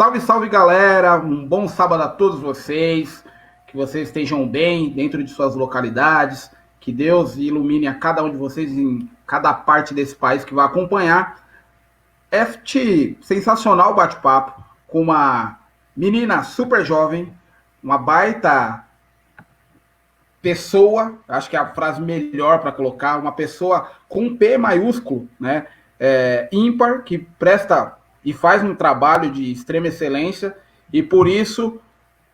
Salve, salve galera, um bom sábado a todos vocês, que vocês estejam bem dentro de suas localidades, que Deus ilumine a cada um de vocês em cada parte desse país que vai acompanhar este sensacional bate-papo com uma menina super jovem, uma baita pessoa, acho que é a frase melhor para colocar, uma pessoa com P maiúsculo, né? Ímpar, que presta e faz um trabalho de extrema excelência e por isso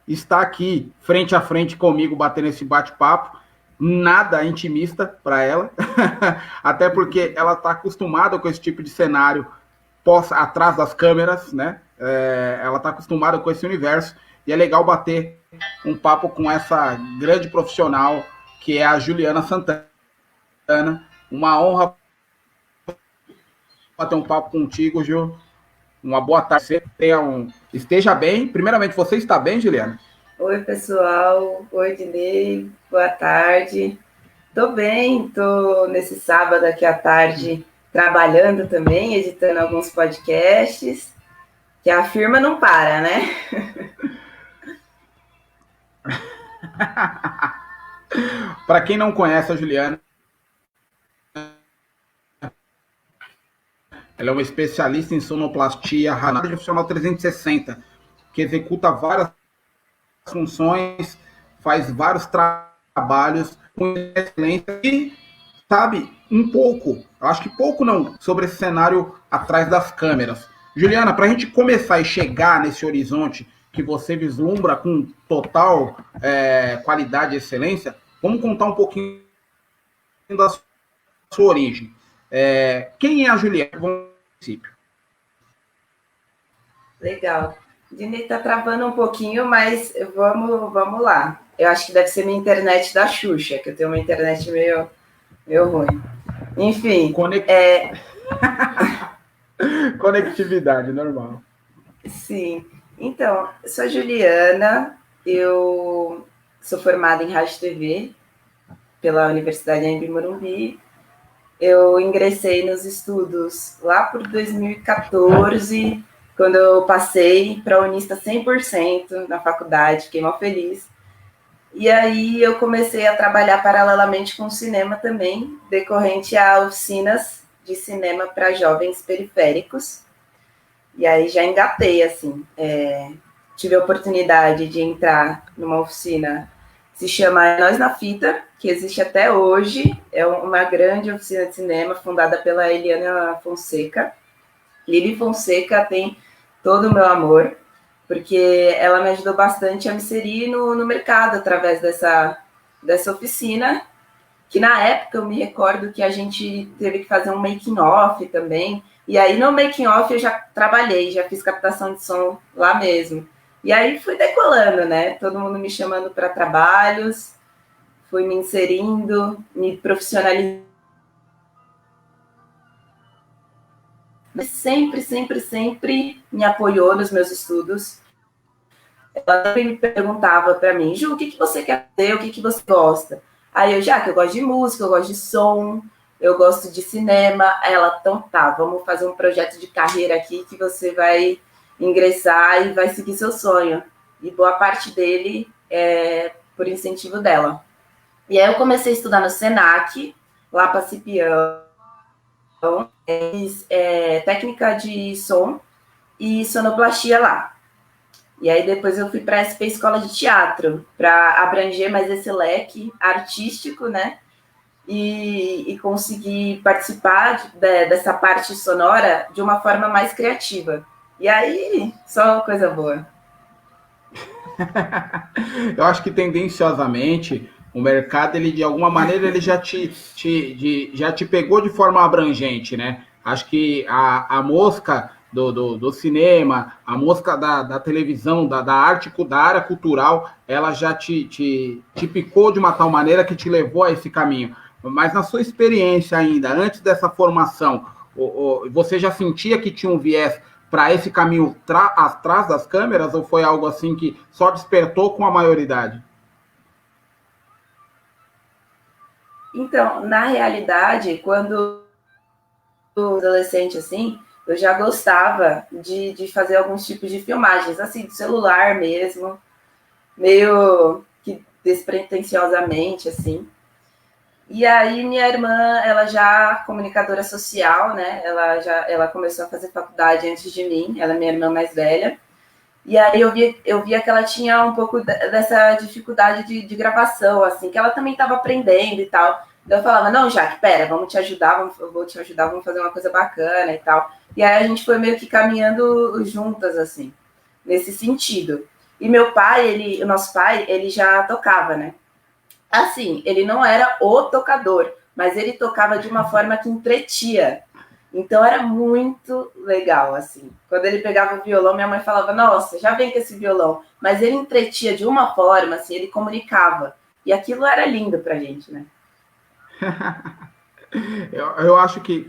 está aqui frente a frente comigo batendo esse bate-papo. Nada intimista para ela, até porque ela está acostumada com esse tipo de cenário atrás das câmeras, né? Ela está acostumada com esse universo e é legal bater um papo com essa grande profissional que é a Juliana Santana. Uma honra bater um papo contigo, Gil. Uma boa tarde. Você esteja bem. Primeiramente, você está bem, Juliana? Oi, pessoal. Oi, Dinei. Boa tarde. Tô bem, tô nesse sábado aqui à tarde trabalhando também, editando alguns podcasts, que a firma não para, né? Para quem não conhece a Juliana, ela é uma especialista em sonoplastia profissional 360, que executa várias funções, faz vários trabalhos com excelência e sabe um pouco, acho que pouco não, sobre esse cenário atrás das câmeras. Juliana, para a gente começar e chegar nesse horizonte que você vislumbra com total qualidade e excelência, vamos contar um pouquinho da sua origem. Quem é a Juliana? Legal. Dinei tá travando um pouquinho, mas vamos lá. Eu acho que deve ser minha internet da Xuxa, que eu tenho uma internet meio ruim. Enfim, Conectividade, normal. sim. Então, eu sou a Juliana, eu sou formada em Rádio e TV pela Universidade de Morumbi. Eu ingressei nos estudos lá por 2014, quando eu passei para Unista 100% na faculdade, fiquei mal feliz. E aí eu comecei a trabalhar paralelamente com cinema também, decorrente a oficinas de cinema para jovens periféricos. E aí já engatei, assim. Tive a oportunidade de entrar numa oficina que se chama Nós na Fita, que existe até hoje. É uma grande oficina de cinema fundada pela Eliana Fonseca. Lili Fonseca tem todo o meu amor, porque ela me ajudou bastante a me inserir no mercado através dessa oficina, que na época eu me recordo que a gente teve que fazer um making off também, e aí no making off eu já trabalhei, já fiz captação de som lá mesmo. E aí fui decolando, né? Todo mundo me chamando para trabalhos, fui me inserindo, me profissionalizando. Mas sempre me apoiou nos meus estudos. Ela sempre me perguntava para mim, Ju, o que você quer fazer, o que você gosta? Aí eu, já que eu gosto de música, eu gosto de som, eu gosto de cinema. Aí ela, então tá, vamos fazer um projeto de carreira aqui que você vai ingressar e vai seguir seu sonho. E boa parte dele é por incentivo dela. E aí eu comecei a estudar no Senac, lá para Cipião, técnica de som e sonoplastia lá. E aí depois eu fui para a SP Escola de Teatro, para abranger mais esse leque artístico, né? E conseguir participar dessa parte sonora de uma forma mais criativa. E aí, só coisa boa. Eu acho que tendenciosamente o mercado, ele de alguma maneira, ele já te pegou de forma abrangente, né? Acho que a mosca do cinema, a mosca da televisão, da arte, da área cultural, ela já te picou de uma tal maneira que te levou a esse caminho. Mas na sua experiência ainda, antes dessa formação, você já sentia que tinha um viés para esse caminho atrás das câmeras ou foi algo assim que só despertou com a maioridade? Então, na realidade, quando adolescente assim, eu já gostava de fazer alguns tipos de filmagens, assim, do celular mesmo, meio que despretensiosamente, assim. E aí minha irmã, ela já comunicadora social, né? Ela começou a fazer faculdade antes de mim, ela é minha irmã mais velha. E aí eu via que ela tinha um pouco dessa dificuldade de gravação, assim, que ela também estava aprendendo e tal. Então eu falava, não, Jaque, pera, vamos te ajudar, eu vou te ajudar, vamos fazer uma coisa bacana e tal. E aí a gente foi meio que caminhando juntas, assim, nesse sentido. E meu pai, o nosso pai, ele já tocava, né? Assim, ele não era o tocador, mas ele tocava de uma forma que entretia. Então era muito legal, assim. Quando ele pegava o violão, minha mãe falava, nossa, já vem com esse violão. Mas ele entretia de uma forma, assim, ele comunicava. E aquilo era lindo pra gente, né? Eu acho que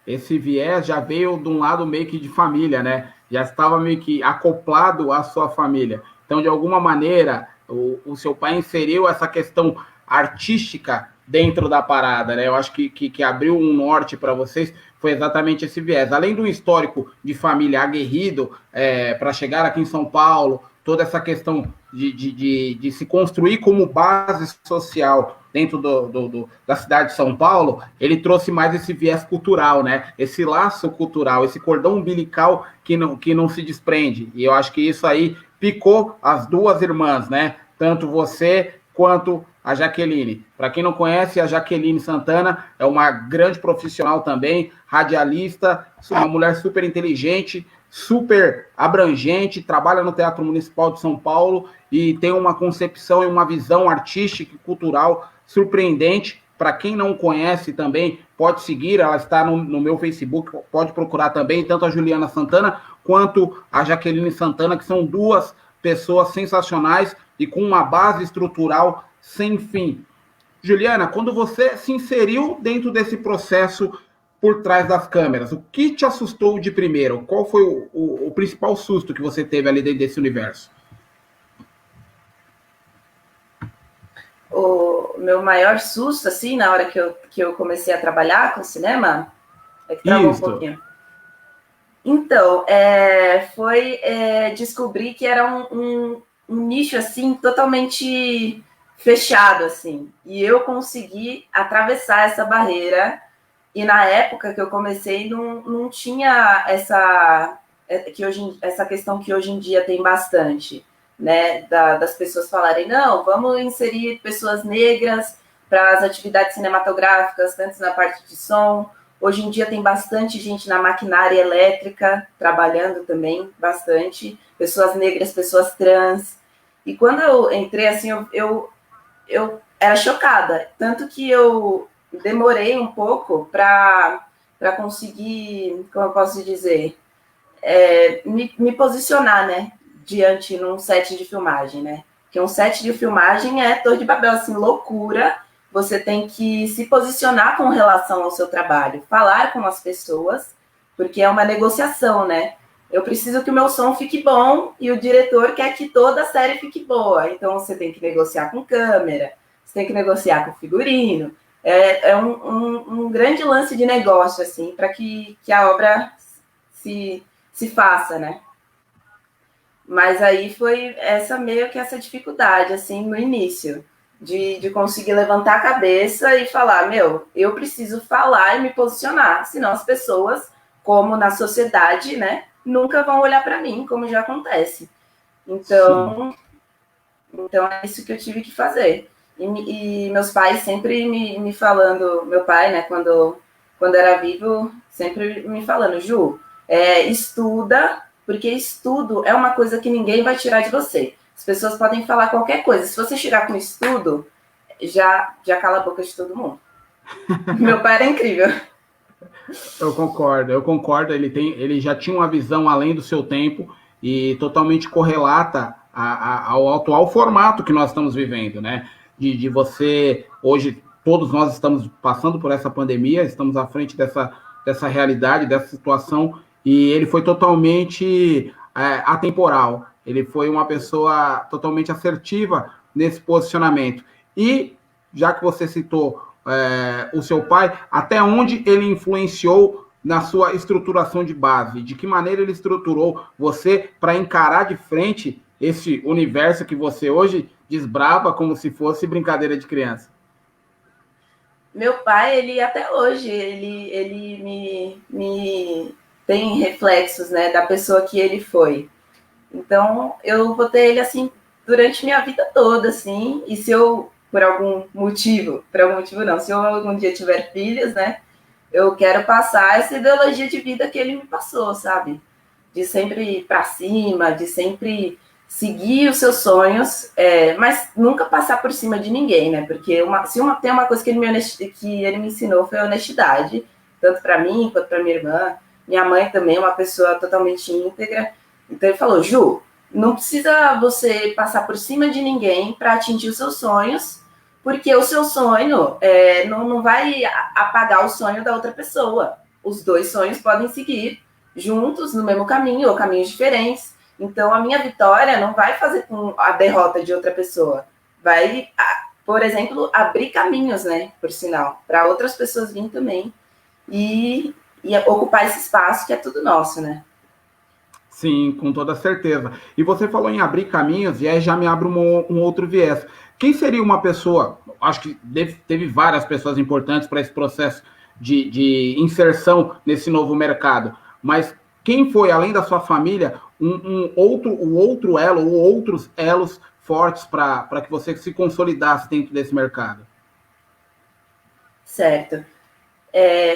esse viés já veio de um lado meio que de família, né? Já estava meio que acoplado à sua família. Então, de alguma maneira, o seu pai inseriu essa questão artística dentro da parada, né? Eu acho que abriu um norte para vocês, foi exatamente esse viés. Além do histórico de família aguerrido, para chegar aqui em São Paulo, toda essa questão de se construir como base social dentro da cidade de São Paulo, ele trouxe mais esse viés cultural, né? Esse laço cultural, esse cordão umbilical que não se desprende. E eu acho que isso aí picou as duas irmãs, né? Tanto você quanto a Jaqueline. Para quem não conhece, a Jaqueline Santana é uma grande profissional também, radialista, uma mulher super inteligente, super abrangente, trabalha no Teatro Municipal de São Paulo e tem uma concepção e uma visão artística e cultural surpreendente. Para quem não conhece também, pode seguir, ela está no meu Facebook, pode procurar também, tanto a Juliana Santana quanto a Jaqueline Santana, que são duas pessoas sensacionais e com uma base estrutural sem fim. Juliana, quando você se inseriu dentro desse processo por trás das câmeras, o que te assustou de primeiro? Qual foi o principal susto que você teve ali dentro desse universo? O meu maior susto, assim, na hora que eu comecei a trabalhar com cinema, é que travou um pouquinho. Então, foi descobrir que era um nicho, assim, totalmente fechado, assim. E eu consegui atravessar essa barreira. E na época que eu comecei, não tinha essa questão que hoje em dia tem bastante, né? Das pessoas falarem, não, vamos inserir pessoas negras para as atividades cinematográficas, tanto na parte de som. Hoje em dia tem bastante gente na maquinária elétrica, trabalhando também bastante. Pessoas negras, pessoas trans. E quando eu entrei, assim, eu era chocada. Tanto que eu demorei um pouco para conseguir, como eu posso dizer, me posicionar, né? Diante num set de filmagem, né? Porque um set de filmagem é Torre de Babel, assim, loucura. Você tem que se posicionar com relação ao seu trabalho, falar com as pessoas, porque é uma negociação, né? Eu preciso que o meu som fique bom e o diretor quer que toda a série fique boa. Então você tem que negociar com câmera, você tem que negociar com figurino. É um grande lance de negócio, assim, para que a obra se faça, né? Mas aí foi meio que essa dificuldade, assim, no início, de conseguir levantar a cabeça e falar, meu, eu preciso falar e me posicionar, senão as pessoas, como na sociedade, né, nunca vão olhar para mim, como já acontece. Então é isso que eu tive que fazer. E meus pais sempre me falando, meu pai, né, quando era vivo, sempre me falando, Ju, estuda, porque estudo é uma coisa que ninguém vai tirar de você. As pessoas podem falar qualquer coisa. Se você chegar com estudo, já cala a boca de todo mundo. Meu pai era incrível. Eu concordo. Ele já tinha uma visão além do seu tempo e totalmente correlata ao atual formato que nós estamos vivendo, né? De você, hoje, todos nós estamos passando por essa pandemia, estamos à frente dessa realidade, dessa situação, e ele foi totalmente atemporal. Ele foi uma pessoa totalmente assertiva nesse posicionamento. E, já que você citou o seu pai, até onde ele influenciou na sua estruturação de base? De que maneira ele estruturou você para encarar de frente esse universo que você hoje desbrava como se fosse brincadeira de criança? Meu pai, ele até hoje, ele me tem reflexos, né, da pessoa que ele foi. Então, eu vou ter ele, assim, durante minha vida toda, assim, e se eu, por algum motivo não, se eu algum dia tiver filhos, né, eu quero passar essa ideologia de vida que ele me passou, sabe? De sempre ir para cima, de sempre seguir os seus sonhos, mas nunca passar por cima de ninguém, né? Porque tem uma coisa que ele me ensinou foi a honestidade, tanto para mim quanto para minha irmã. Minha mãe também é uma pessoa totalmente íntegra. Então ele falou, Ju, não precisa você passar por cima de ninguém para atingir os seus sonhos, porque o seu sonho não vai apagar o sonho da outra pessoa. Os dois sonhos podem seguir juntos no mesmo caminho ou caminhos diferentes. Então, a minha vitória não vai fazer com a derrota de outra pessoa. Vai, por exemplo, abrir caminhos, né? Por sinal, para outras pessoas virem também e ocupar esse espaço que é tudo nosso, né? Sim, com toda certeza. E você falou em abrir caminhos, e aí já me abre um outro viés. Quem seria uma pessoa, acho que teve várias pessoas importantes para esse processo de inserção nesse novo mercado, mas quem foi, além da sua família, o outro elo, ou outros elos fortes para que você se consolidasse dentro desse mercado? Certo.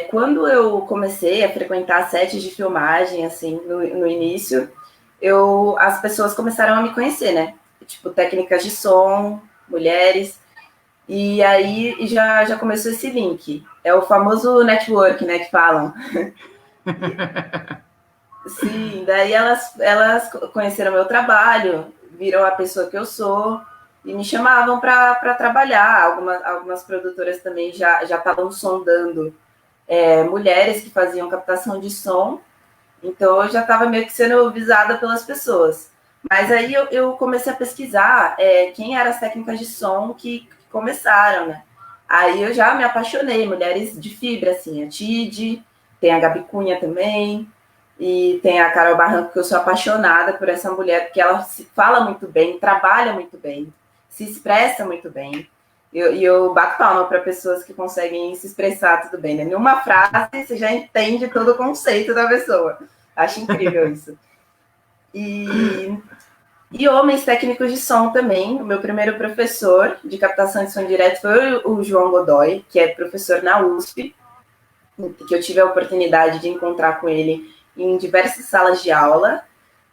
Quando eu comecei a frequentar sets de filmagem, assim, no início, as pessoas começaram a me conhecer, né? Tipo, técnicas de som, mulheres, e aí já começou esse link. É o famoso network, né, que falam. Sim, daí elas conheceram meu trabalho, viram a pessoa que eu sou e me chamavam para trabalhar. Algumas produtoras também já estavam sondando mulheres que faziam captação de som, então eu já estava meio que sendo visada pelas pessoas. Mas aí eu comecei a pesquisar quem eram as técnicas de som que começaram, né? Aí eu já me apaixonei, mulheres de fibra, assim, a Tid, tem a Gabi Cunha também, e tem a Carol Barranco, que eu sou apaixonada por essa mulher, porque ela fala muito bem, trabalha muito bem, se expressa muito bem. E eu bato palma para pessoas que conseguem se expressar tudo bem, né? Em uma frase, você já entende todo o conceito da pessoa. Acho incrível isso. E homens técnicos de som também. O meu primeiro professor de captação de som direto foi o João Godoy, que é professor na USP, que eu tive a oportunidade de encontrar com ele em diversas salas de aula.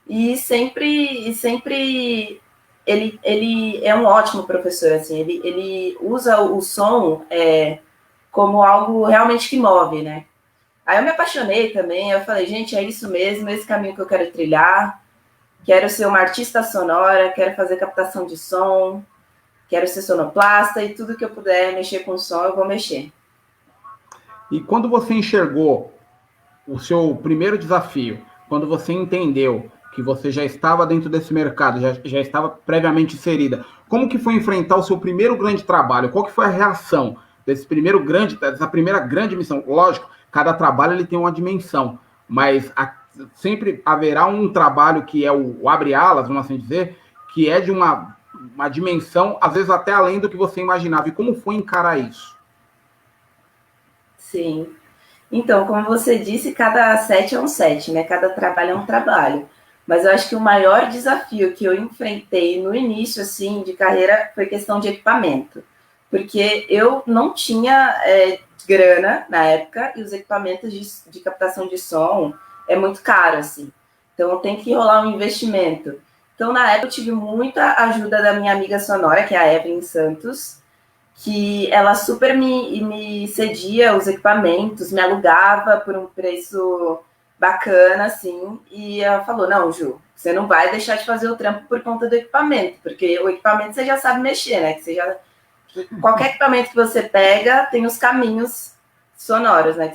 E sempre ele é um ótimo professor, assim, ele usa o som como algo realmente que move, né? Aí eu me apaixonei também, eu falei, gente, é isso mesmo, esse caminho que eu quero trilhar, quero ser uma artista sonora, quero fazer captação de som, quero ser sonoplasta e tudo que eu puder mexer com som, eu vou mexer. E quando você enxergou o seu primeiro desafio, quando você entendeu que você já estava dentro desse mercado, já estava previamente inserida, como que foi enfrentar o seu primeiro grande trabalho? Qual que foi a reação dessa primeira grande missão? Lógico, cada trabalho ele tem uma dimensão, mas sempre haverá um trabalho que é o abre alas, vamos assim dizer, que é de uma dimensão, às vezes até além do que você imaginava. E como foi encarar isso? Sim. Então, como você disse, cada set é um set, né? Cada trabalho é um trabalho. Mas eu acho que o maior desafio que eu enfrentei no início, assim, de carreira foi questão de equipamento. Porque eu não tinha grana na época e os equipamentos de captação de som é muito caro, assim. Então, tem que rolar um investimento. Então, na época, eu tive muita ajuda da minha amiga sonora, que é a Evelyn Santos, que ela super me cedia os equipamentos, me alugava por um preço bacana, assim, e ela falou, não, Ju, você não vai deixar de fazer o trampo por conta do equipamento, porque o equipamento você já sabe mexer, né? Qualquer equipamento que você pega tem os caminhos sonoros, né?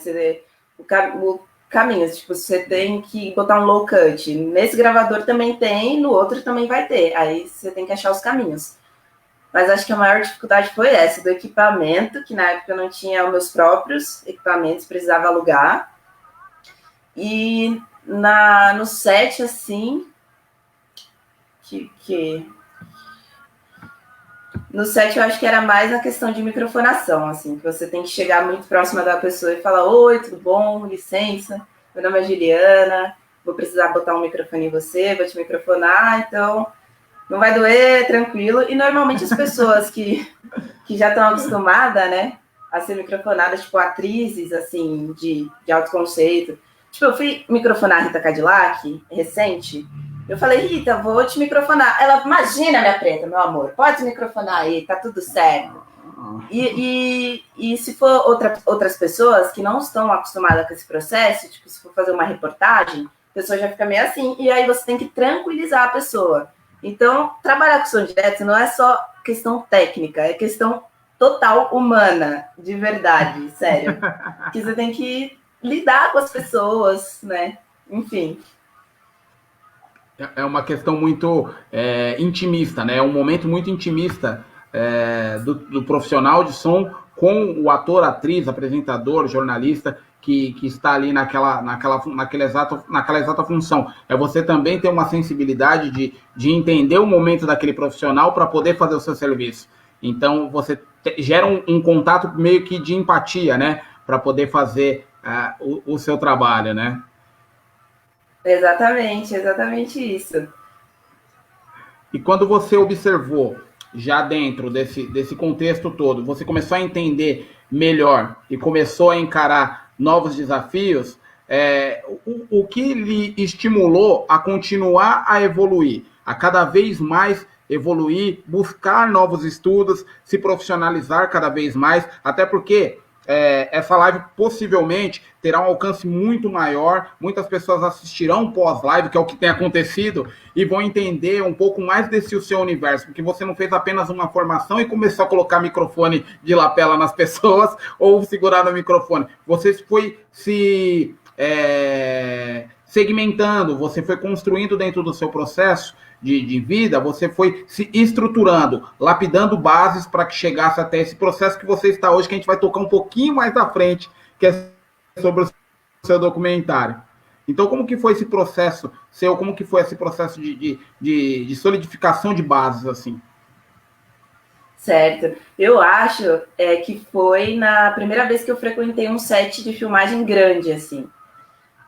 Caminhos, tipo, você tem que botar um low cut. Nesse gravador também tem, no outro também vai ter. Aí você tem que achar os caminhos. Mas acho que a maior dificuldade foi essa, do equipamento, que na época eu não tinha os meus próprios equipamentos, precisava alugar. E no set, assim, no set eu acho que era mais a questão de microfonação, assim, que você tem que chegar muito próxima da pessoa e falar: oi, tudo bom? Licença, meu nome é Juliana, vou precisar botar um microfone em você, vou te microfonar, então não vai doer, tranquilo. E normalmente as pessoas que já estão acostumadas, né, a ser microfonadas, tipo atrizes, assim, de alto conceito. Tipo, eu fui microfonar a Rita Cadillac, recente. Eu falei: Rita, vou te microfonar. Ela: imagina, minha preta, meu amor, pode microfonar aí, tá tudo certo. E se for outras pessoas que não estão acostumadas com esse processo, tipo, se for fazer uma reportagem, a pessoa já fica meio assim, e aí você tem que tranquilizar a pessoa. Então, trabalhar com som direto não é só questão técnica, é questão total humana, de verdade, sério. Que você tem que lidar com as pessoas, né? Enfim. É uma questão muito intimista, né? É um momento muito intimista do profissional de som com o ator, atriz, apresentador, jornalista que está ali naquela exata função. É você também ter uma sensibilidade de entender o momento daquele profissional para poder fazer o seu serviço. Então, você gera um contato meio que de empatia, né? Para poder fazer o seu trabalho, né? Exatamente isso. E quando você observou, já dentro desse contexto todo, você começou a entender melhor e começou a encarar novos desafios, o que lhe estimulou a continuar a evoluir, a cada vez mais evoluir, buscar novos estudos, se profissionalizar cada vez mais, até porque essa live possivelmente terá um alcance muito maior, muitas pessoas assistirão pós-live, que é o que tem acontecido, e vão entender um pouco mais desse seu universo, porque você não fez apenas uma formação e começou a colocar microfone de lapela nas pessoas ou segurar no microfone. Você foi se segmentando, você foi construindo dentro do seu processo de vida, você foi se estruturando, lapidando bases para que chegasse até esse processo que você está hoje, que a gente vai tocar um pouquinho mais à frente, que é sobre o seu documentário. Então, como que foi esse processo seu? Como que foi esse processo de solidificação de bases, assim? Certo. Eu acho que foi na primeira vez que eu frequentei um set de filmagem grande, assim.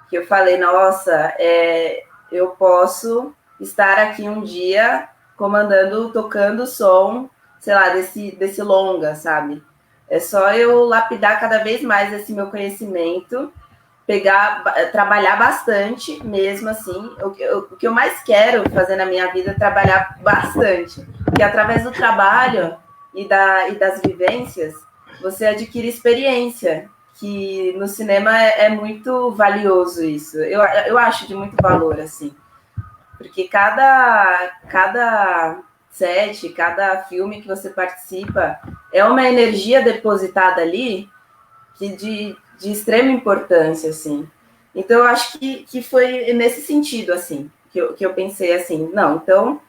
Que eu falei: nossa, eu posso estar aqui um dia comandando, tocando o som, sei lá, desse longa, sabe? É só eu lapidar cada vez mais esse meu conhecimento, trabalhar bastante mesmo, assim. O que eu mais quero fazer na minha vida é trabalhar bastante, porque através do trabalho e das vivências, você adquire experiência, que no cinema é muito valioso isso. Eu acho de muito valor, assim. Porque cada set, cada filme que você participa é uma energia depositada ali de extrema importância, assim. Então, eu acho que foi nesse sentido, assim, que eu pensei assim: não, então,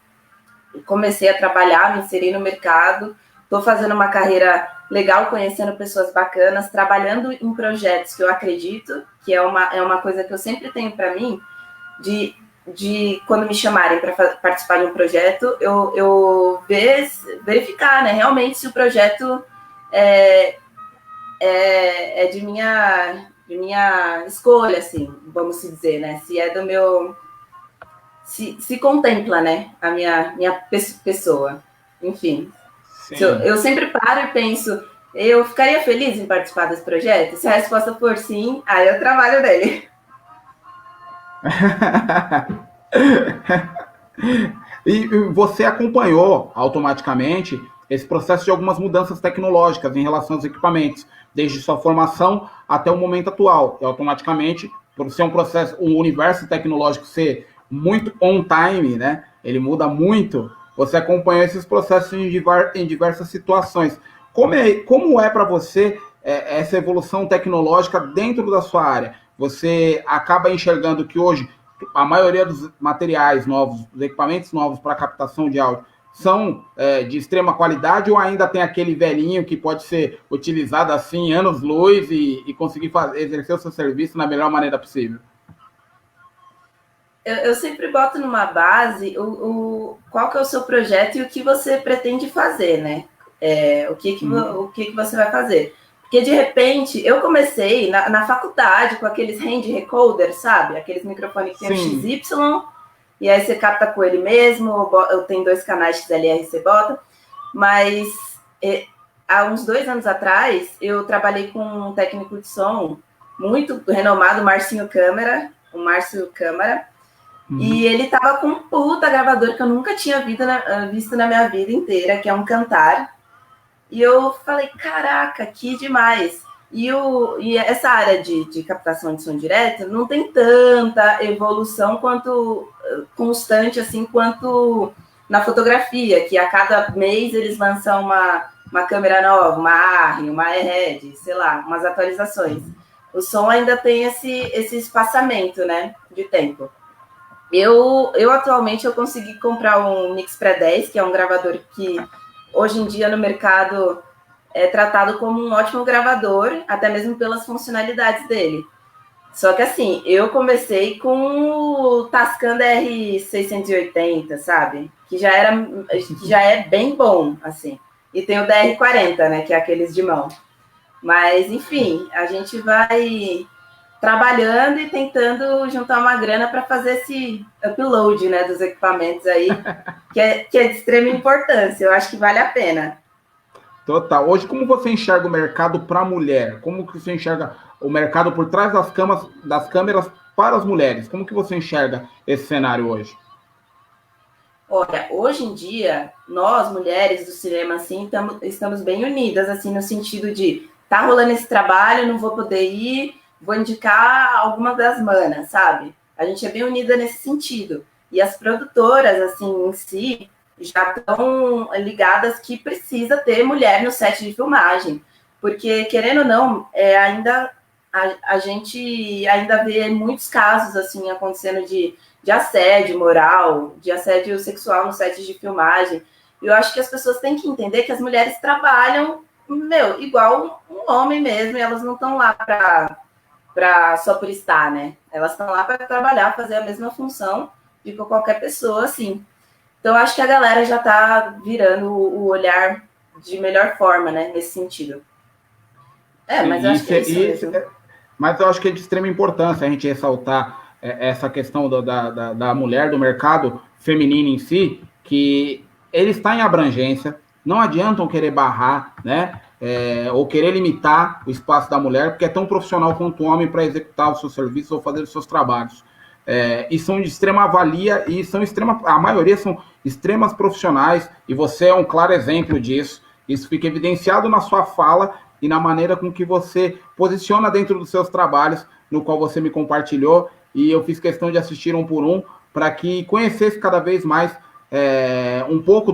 comecei a trabalhar, me inseri no mercado, estou fazendo uma carreira legal, conhecendo pessoas bacanas, trabalhando em projetos que eu acredito, que é uma coisa que eu sempre tenho para mim, de quando me chamarem para participar de um projeto, eu verificar, né, realmente se o projeto é de minha escolha, assim, vamos dizer, né, se é do meu... Se contempla, né, a minha pessoa. Enfim, eu sempre paro e penso: eu ficaria feliz em participar desse projeto? Se a resposta for sim, aí eu trabalho nele. E você acompanhou automaticamente esse processo de algumas mudanças tecnológicas em relação aos equipamentos, desde sua formação até o momento atual. E automaticamente, por ser um processo, um universo tecnológico ser muito on time, né? Ele muda muito. Você acompanhou esses processos em diversas situações. Como é para você essa evolução tecnológica dentro da sua área? Você acaba enxergando que hoje a maioria dos materiais novos, dos equipamentos novos para captação de áudio são de extrema qualidade, ou ainda tem aquele velhinho que pode ser utilizado assim anos-luz e conseguir exercer o seu serviço na melhor maneira possível? eu sempre boto numa base qual que é o seu projeto e o que você pretende fazer, né? O que você vai fazer. Porque, de repente, eu comecei na faculdade com aqueles hand recorders, sabe? Aqueles microfones que tem o XY, e aí você capta com ele mesmo, eu tenho 2 canais XLR, você bota. Mas há uns 2 anos atrás, eu trabalhei com um técnico de som muito renomado, Marcinho Câmara, o Márcio Câmara, e ele tava com um puta gravador que eu nunca tinha visto na minha vida inteira, que é um Cantar. E eu falei, caraca, que demais. E essa área de captação de som direto não tem tanta evolução quanto constante assim quanto na fotografia, que a cada mês eles lançam uma câmera nova, uma ARRI, uma ERED, sei lá, umas atualizações. O som ainda tem esse espaçamento, né, de tempo. Eu atualmente eu consegui comprar um Mix Pre 10, que é um gravador que hoje em dia no mercado é tratado como um ótimo gravador, até mesmo pelas funcionalidades dele. Só que assim, eu comecei com o Tascam DR680, sabe? Que já é bem bom, assim. E tem o DR40, né? Que é aqueles de mão. Mas, enfim, a gente vai trabalhando e tentando juntar uma grana para fazer esse upload, né, dos equipamentos aí, que é de extrema importância. Eu acho que vale a pena. Total. Hoje, como você enxerga o mercado para a mulher? Como que você enxerga o mercado por trás das câmeras para as mulheres? Como que você enxerga esse cenário hoje? Olha, hoje em dia, nós, mulheres do cinema, assim, estamos bem unidas, assim, no sentido de tá rolando esse trabalho, não vou poder ir, vou indicar alguma das manas, sabe? A gente é bem unida nesse sentido. E as produtoras, assim, em si, já estão ligadas que precisa ter mulher no set de filmagem. Porque, querendo ou não, a gente ainda vê muitos casos, assim, acontecendo de assédio moral, de assédio sexual no set de filmagem. E eu acho que as pessoas têm que entender que as mulheres trabalham, igual um homem mesmo, e elas não estão lá só por estar, né? Elas estão lá para trabalhar, fazer a mesma função de qualquer pessoa, assim. Então, acho que a galera já está virando o olhar de melhor forma, né, nesse sentido. Mas eu acho que é isso mesmo. Mas eu acho que é de extrema importância a gente ressaltar essa questão da mulher, do mercado feminino em si, que ele está em abrangência, não adiantam querer barrar, né? Ou querer limitar o espaço da mulher, porque é tão profissional quanto o homem para executar os seus serviços ou fazer os seus trabalhos. E são de extrema valia e a maioria são extremas profissionais, e você é um claro exemplo disso. Isso fica evidenciado na sua fala e na maneira com que você posiciona dentro dos seus trabalhos, no qual você me compartilhou, e eu fiz questão de assistir um por um, para que conhecesse cada vez mais um pouco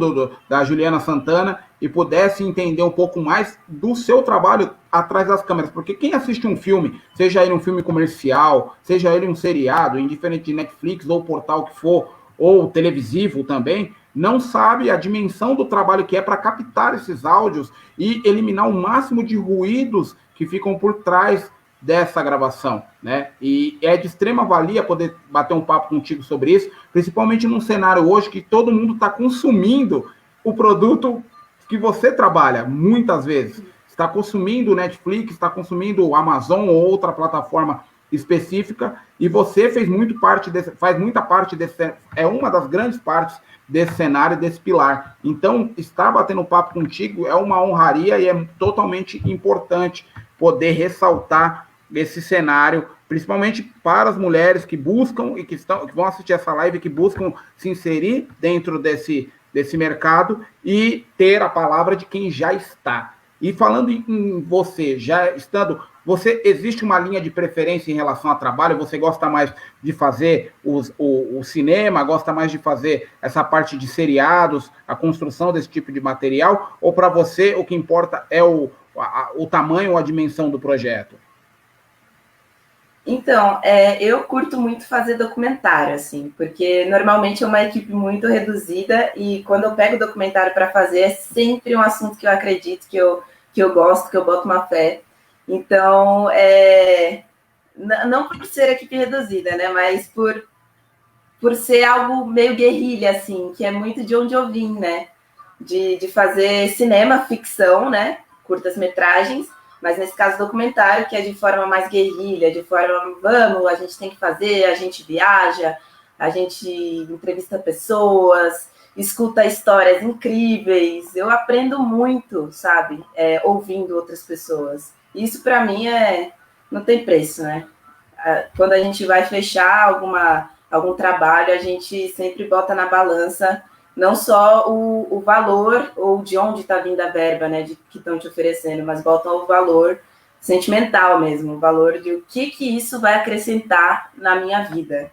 da Juliana Santana e pudesse entender um pouco mais do seu trabalho atrás das câmeras, porque quem assiste um filme, seja ele um filme comercial, seja ele um seriado, indiferente de Netflix ou portal que for, ou televisivo também, não sabe a dimensão do trabalho que é para captar esses áudios e eliminar o máximo de ruídos que ficam por trás dessa gravação, né? E é de extrema valia poder bater um papo contigo sobre isso, principalmente num cenário hoje que todo mundo está consumindo o produto que você trabalha, muitas vezes. Está consumindo o Netflix, está consumindo o Amazon ou outra plataforma específica, e você faz muita parte desse, é uma das grandes partes desse cenário, desse pilar. Então, estar batendo papo contigo é uma honraria e é totalmente importante poder ressaltar esse cenário, principalmente para as mulheres que buscam e que vão assistir essa live, que buscam se inserir dentro desse mercado e ter a palavra de quem já está. E falando em você, já estando, existe uma linha de preferência em relação ao trabalho? Você gosta mais de fazer o cinema, gosta mais de fazer essa parte de seriados, a construção desse tipo de material? Ou para você o que importa é o tamanho ou a dimensão do projeto? Então, eu curto muito fazer documentário, assim, porque normalmente é uma equipe muito reduzida e quando eu pego documentário para fazer é sempre um assunto que eu acredito, que eu gosto, que eu boto uma fé. Então, não por ser equipe reduzida, né, mas por por ser algo meio guerrilha, assim, que é muito de onde eu vim, né? De fazer cinema, ficção, né? Curtas-metragens, mas nesse caso documentário, que é de forma mais guerrilha, de forma, vamos, a gente tem que fazer, a gente viaja, a gente entrevista pessoas, escuta histórias incríveis, eu aprendo muito, sabe, ouvindo outras pessoas. Isso para mim não tem preço, né? Quando a gente vai fechar algum trabalho, a gente sempre bota na balança não só o valor ou de onde está vindo a verba, né, que estão te oferecendo, mas botam o valor sentimental mesmo, o valor de o que isso vai acrescentar na minha vida.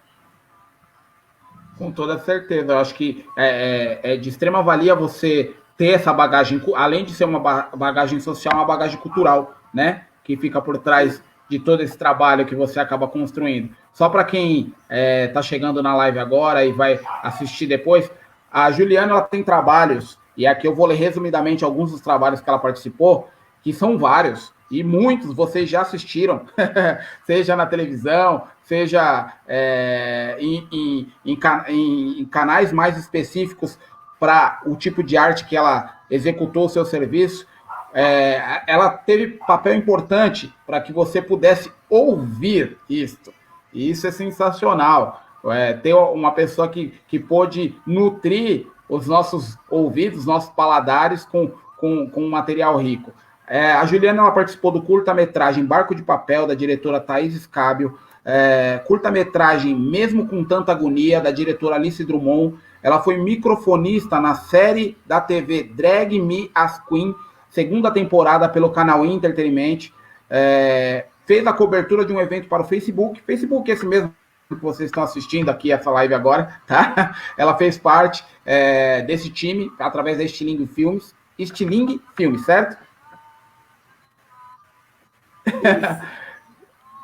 Com toda certeza. Eu acho que é de extrema valia você ter essa bagagem, além de ser uma bagagem social, uma bagagem cultural, né? Que fica por trás de todo esse trabalho que você acaba construindo. Só para quem está chegando na live agora e vai assistir depois, a Juliana ela tem trabalhos, e aqui eu vou ler resumidamente alguns dos trabalhos que ela participou, que são vários, e muitos vocês já assistiram, seja na televisão, seja em canais mais específicos para o tipo de arte que ela executou o seu serviço. Ela teve papel importante para que você pudesse ouvir isto. E isso é sensacional. Ter uma pessoa que pôde nutrir os nossos ouvidos, os nossos paladares com um material rico. A Juliana ela participou do curta-metragem Barco de Papel, da diretora Thaís Scábio, curta-metragem Mesmo com Tanta Agonia, da diretora Alice Drummond. Ela foi microfonista na série da TV Drag Me as Queen, segunda temporada pelo canal Entertainment. Fez a cobertura de um evento para o Facebook. Facebook é esse mesmo que vocês estão assistindo aqui, essa live agora, tá? Ela fez parte desse time, através da Estilingue Filmes. Estilingue Filmes, certo?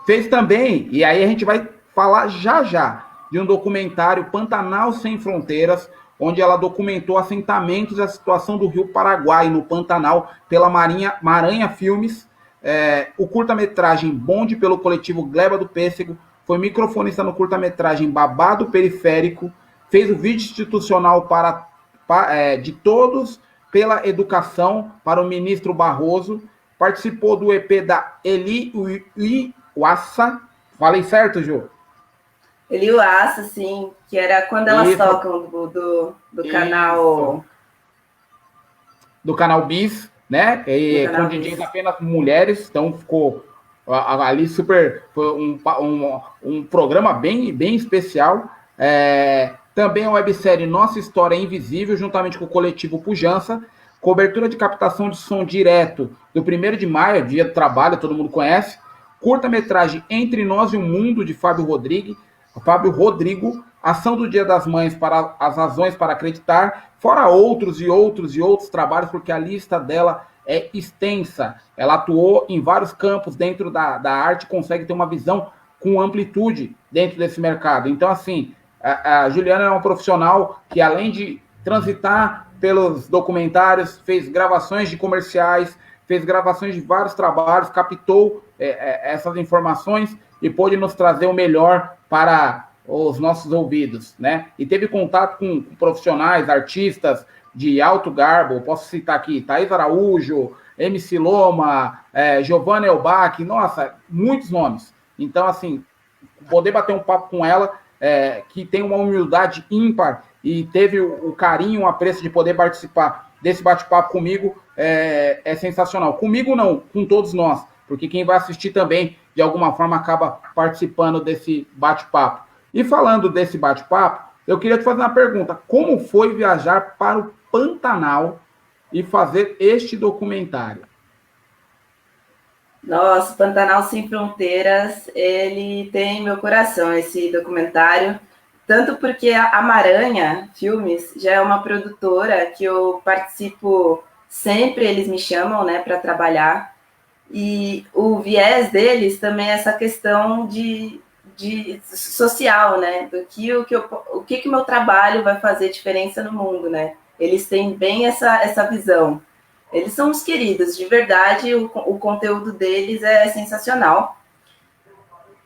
Fez também, e aí a gente vai falar já de um documentário Pantanal Sem Fronteiras, onde ela documentou assentamentos e a situação do Rio Paraguai, no Pantanal, pela Maranha Filmes. O curta-metragem Bonde, pelo coletivo Gleba do Pêssego, foi microfonista no curta-metragem Babado Periférico, fez o vídeo institucional de Todos pela Educação para o ministro Barroso, participou do EP da Eli Uassa. Falei certo, Ju? Eli Uassa, sim, que era quando elas tocam do canal... Do canal Bis, né? Com DJs apenas mulheres, então ficou ali super... Foi um programa bem especial. Também a websérie Nossa História Invisível, juntamente com o coletivo Pujança, cobertura de captação de som direto do 1º de maio, dia do trabalho, todo mundo conhece. Curta-metragem Entre Nós e o Mundo, de Fábio Rodrigo. Ação do Dia das Mães para as Razões para Acreditar. Fora outros trabalhos, porque a lista dela é extensa. Ela atuou em vários campos dentro da arte, consegue ter uma visão com amplitude dentro desse mercado. Então, assim, a Juliana é uma profissional que, além de transitar pelos documentários, fez gravações de comerciais, fez gravações de vários trabalhos, captou essas informações e pôde nos trazer o melhor para os nossos ouvidos, né? E teve contato com profissionais, artistas de alto garbo, posso citar aqui Thaís Araújo, MC Loma, Giovanna Elbach, nossa, muitos nomes. Então, assim, poder bater um papo com ela, que tem uma humildade ímpar e teve o carinho, o apreço de poder participar desse bate-papo comigo, é sensacional. Comigo não, com todos nós, porque quem vai assistir também, de alguma forma, acaba participando desse bate-papo. E falando desse bate-papo, eu queria te fazer uma pergunta. Como foi viajar para o Pantanal e fazer este documentário? Nossa, Pantanal Sem Fronteiras, ele tem meu coração, esse documentário. Tanto porque a Maranha Filmes já é uma produtora que eu participo sempre, eles me chamam, né, para trabalhar. E o viés deles também é essa questão de social, né, do que o meu trabalho vai fazer diferença no mundo, né. Eles têm bem essa visão. Eles são os queridos, de verdade, o conteúdo deles é sensacional.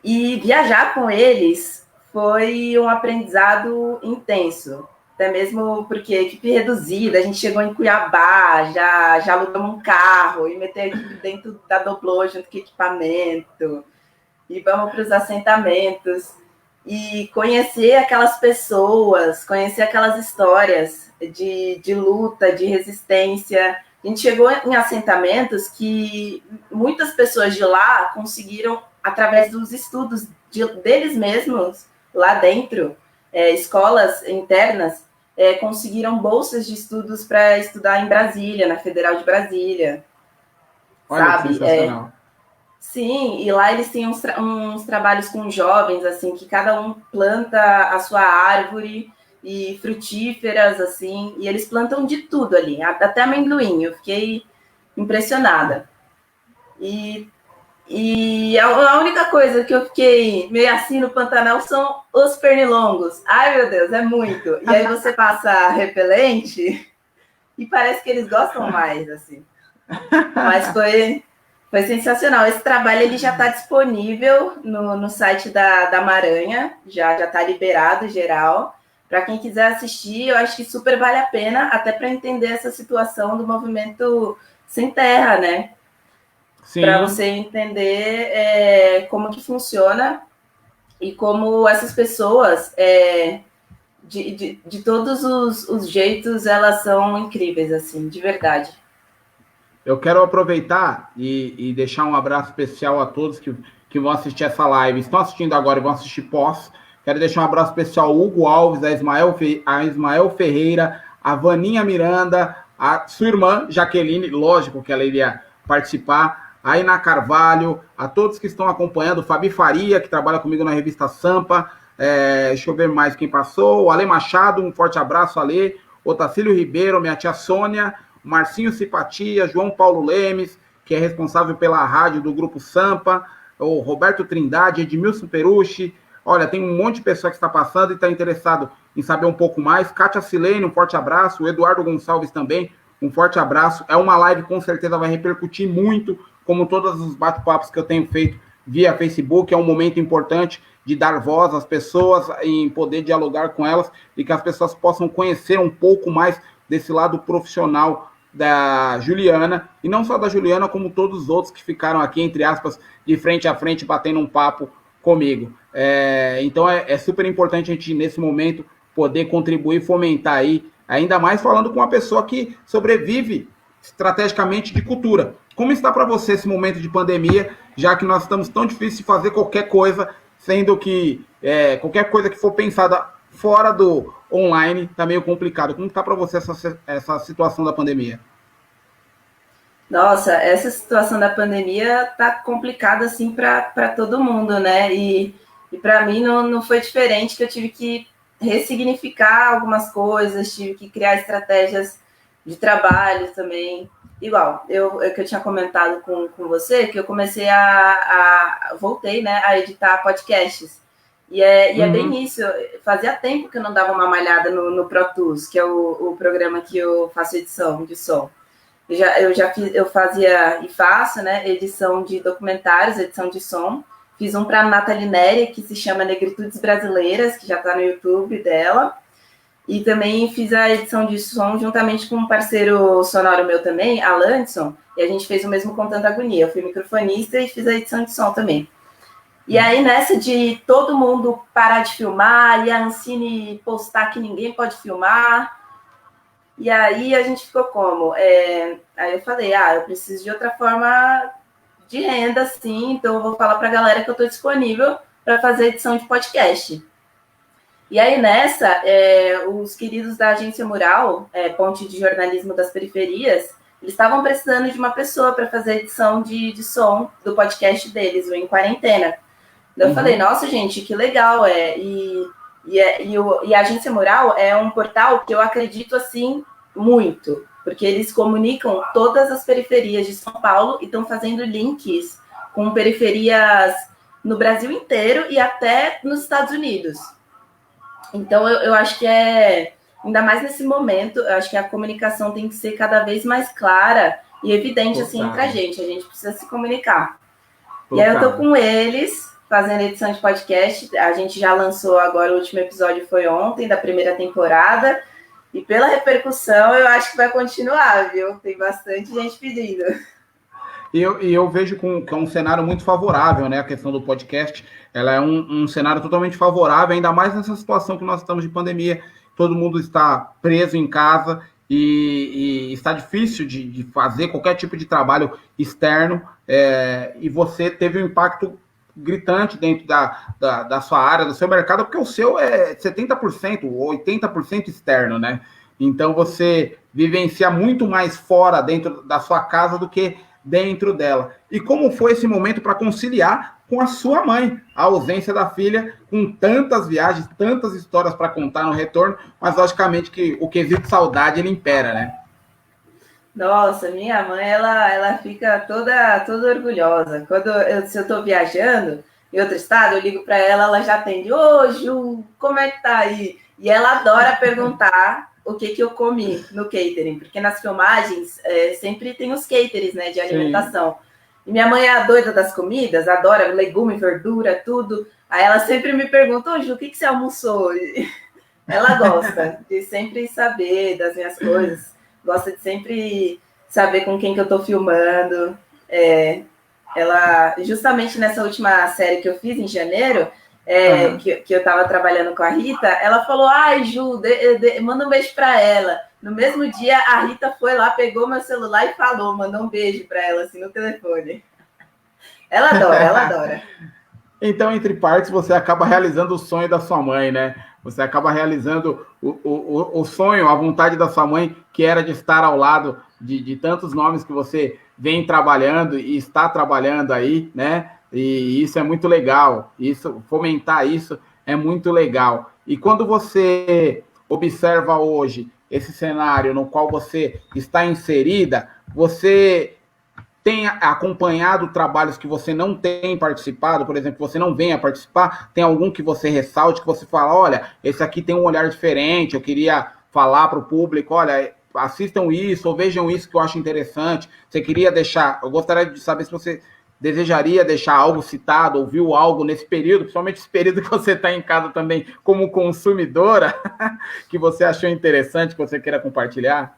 E viajar com eles foi um aprendizado intenso. Até mesmo porque a equipe reduzida, a gente chegou em Cuiabá, já alugamos um carro e meteu a equipe dentro da Doblô junto com equipamento. E vamos para os assentamentos e conhecer aquelas pessoas, conhecer aquelas histórias de luta, de resistência. A gente chegou em assentamentos que muitas pessoas de lá conseguiram, através dos estudos deles mesmos, lá dentro, escolas internas, conseguiram bolsas de estudos para estudar em Brasília, na Federal de Brasília. Olha, sabe? Sensacional. Sim, e lá eles têm uns trabalhos com jovens, assim, que cada um planta a sua árvore e frutíferas, assim, e eles plantam de tudo ali, até amendoim. Eu fiquei impressionada. E a única coisa que eu fiquei meio assim no Pantanal são os pernilongos. Ai, meu Deus, é muito. E aí você passa repelente e parece que eles gostam mais, assim. Mas foi sensacional. Esse trabalho ele já está disponível no site da Maranha, já está liberado geral. Para quem quiser assistir, eu acho que super vale a pena, até para entender essa situação do movimento sem terra, né? Para você entender como que funciona e como essas pessoas, de todos os jeitos, elas são incríveis, assim, de verdade. Eu quero aproveitar e deixar um abraço especial a todos que vão assistir essa live. Estão assistindo agora e vão assistir pós. Quero deixar um abraço especial ao Hugo Alves, a Ismael Ferreira, a Vaninha Miranda, a sua irmã Jaqueline, lógico que ela iria participar, a Iná Carvalho, a todos que estão acompanhando, o Fabi Faria, que trabalha comigo na revista Sampa, deixa eu ver mais quem passou, o Ale Machado, um forte abraço, Ale, o Tacílio Ribeiro, minha tia Sônia, o Marcinho Simpatia, João Paulo Lemes, que é responsável pela rádio do Grupo Sampa, o Roberto Trindade, Edmilson Perucci, olha, tem um monte de pessoa que está passando e está interessado em saber um pouco mais, Kátia Silene, um forte abraço, o Eduardo Gonçalves também, um forte abraço, é uma live que com certeza vai repercutir muito, como todos os bate-papos que eu tenho feito via Facebook, é um momento importante de dar voz às pessoas, em poder dialogar com elas, e que as pessoas possam conhecer um pouco mais desse lado profissional da Juliana, e não só da Juliana, como todos os outros que ficaram aqui, entre aspas, de frente a frente, batendo um papo comigo. Então é super importante a gente, nesse momento, poder contribuir, fomentar aí, ainda mais falando com uma pessoa que sobrevive estrategicamente de cultura. Como está para você esse momento de pandemia, já que nós estamos tão difíceis de fazer qualquer coisa, sendo que qualquer coisa que for pensada fora do online está meio complicado. Como está para você essa situação da pandemia? Nossa, essa situação da pandemia tá complicada assim para todo mundo, né? E para mim não foi diferente, que eu tive que ressignificar algumas coisas, tive que criar estratégias de trabalho também. Igual, que eu tinha comentado com você, que eu comecei voltei, né, a editar podcasts. E é bem isso. Fazia tempo que eu não dava uma malhada no Pro Tools, que é o programa que eu faço edição de som. Eu fazia e faço, né, edição de documentários, edição de som. Fiz um para a Nathalie Neri, que se chama Negritudes Brasileiras, que já está no YouTube dela. E também fiz a edição de som juntamente com um parceiro sonoro meu também, a Landson, e a gente fez o mesmo Contando Agonia. Eu fui microfonista e fiz a edição de som também. E aí, nessa de todo mundo parar de filmar e a Ancine postar que ninguém pode filmar, e aí a gente ficou como? Aí eu falei, eu preciso de outra forma de renda, sim, então eu vou falar para a galera que eu estou disponível para fazer edição de podcast. E aí, nessa, os queridos da Agência Mural, Ponte de Jornalismo das Periferias, eles estavam precisando de uma pessoa para fazer a edição de som do podcast deles, o Em Quarentena. Eu falei, nossa, gente, que legal, e a Agência Mural é um portal que eu acredito, assim, muito, porque eles comunicam todas as periferias de São Paulo e estão fazendo links com periferias no Brasil inteiro e até nos Estados Unidos. Então, eu acho que ainda mais nesse momento, eu acho que a comunicação tem que ser cada vez mais clara e evidente, assim, entre a gente precisa se comunicar. E aí eu tô com eles, fazendo edição de podcast. A gente já lançou agora, o último episódio foi ontem, da primeira temporada. E pela repercussão, eu acho que vai continuar, viu? Tem bastante gente pedindo. Eu vejo que é um cenário muito favorável, né? A questão do podcast, ela é um cenário totalmente favorável, ainda mais nessa situação que nós estamos de pandemia. Todo mundo está preso em casa e está difícil de fazer qualquer tipo de trabalho externo. E você teve um impacto gritante dentro da sua área, do seu mercado, porque o seu é 70% ou 80% externo, né? Então você vivencia muito mais fora, dentro da sua casa, do que dentro dela. E como foi esse momento para conciliar com a sua mãe, a ausência da filha, com tantas viagens, tantas histórias para contar no retorno, mas logicamente que o quesito saudade, ele impera, né? Nossa, minha mãe, ela fica toda orgulhosa. Se eu estou viajando em outro estado, eu ligo para ela, ela já atende. Ô, Ju, como é que tá aí? E ela adora perguntar o que eu comi no catering, porque nas filmagens sempre tem os caterings, né, de alimentação. Sim. E minha mãe é a doida das comidas, adora legume, verdura, tudo. Aí ela sempre me pergunta, ô, Ju, o que você almoçou hoje? Ela gosta de sempre saber das minhas coisas, gosta de sempre saber com quem que eu tô filmando. Ela, justamente nessa última série que eu fiz em janeiro, que eu tava trabalhando com a Rita, ela falou, ai, Ju, manda um beijo pra ela. No mesmo dia, a Rita foi lá, pegou meu celular e falou, mandou um beijo pra ela, assim, no telefone. Ela adora, ela adora. Então, entre partes, você acaba realizando o sonho da sua mãe, né? Você acaba realizando o sonho, a vontade da sua mãe, que era de estar ao lado de tantos nomes que você vem trabalhando e está trabalhando aí, né? E isso é muito legal. Fomentar isso é muito legal. E quando você observa hoje esse cenário no qual você está inserida, você tem acompanhado trabalhos que você não tem participado, por exemplo, que você não venha participar, tem algum que você ressalte, que você fala, olha, esse aqui tem um olhar diferente, eu queria falar para o público, olha, assistam isso, ou vejam isso que eu acho interessante. Você queria deixar, eu gostaria de saber se você desejaria deixar algo citado, ou viu algo nesse período, principalmente esse período que você está em casa também como consumidora, que você achou interessante, que você queira compartilhar?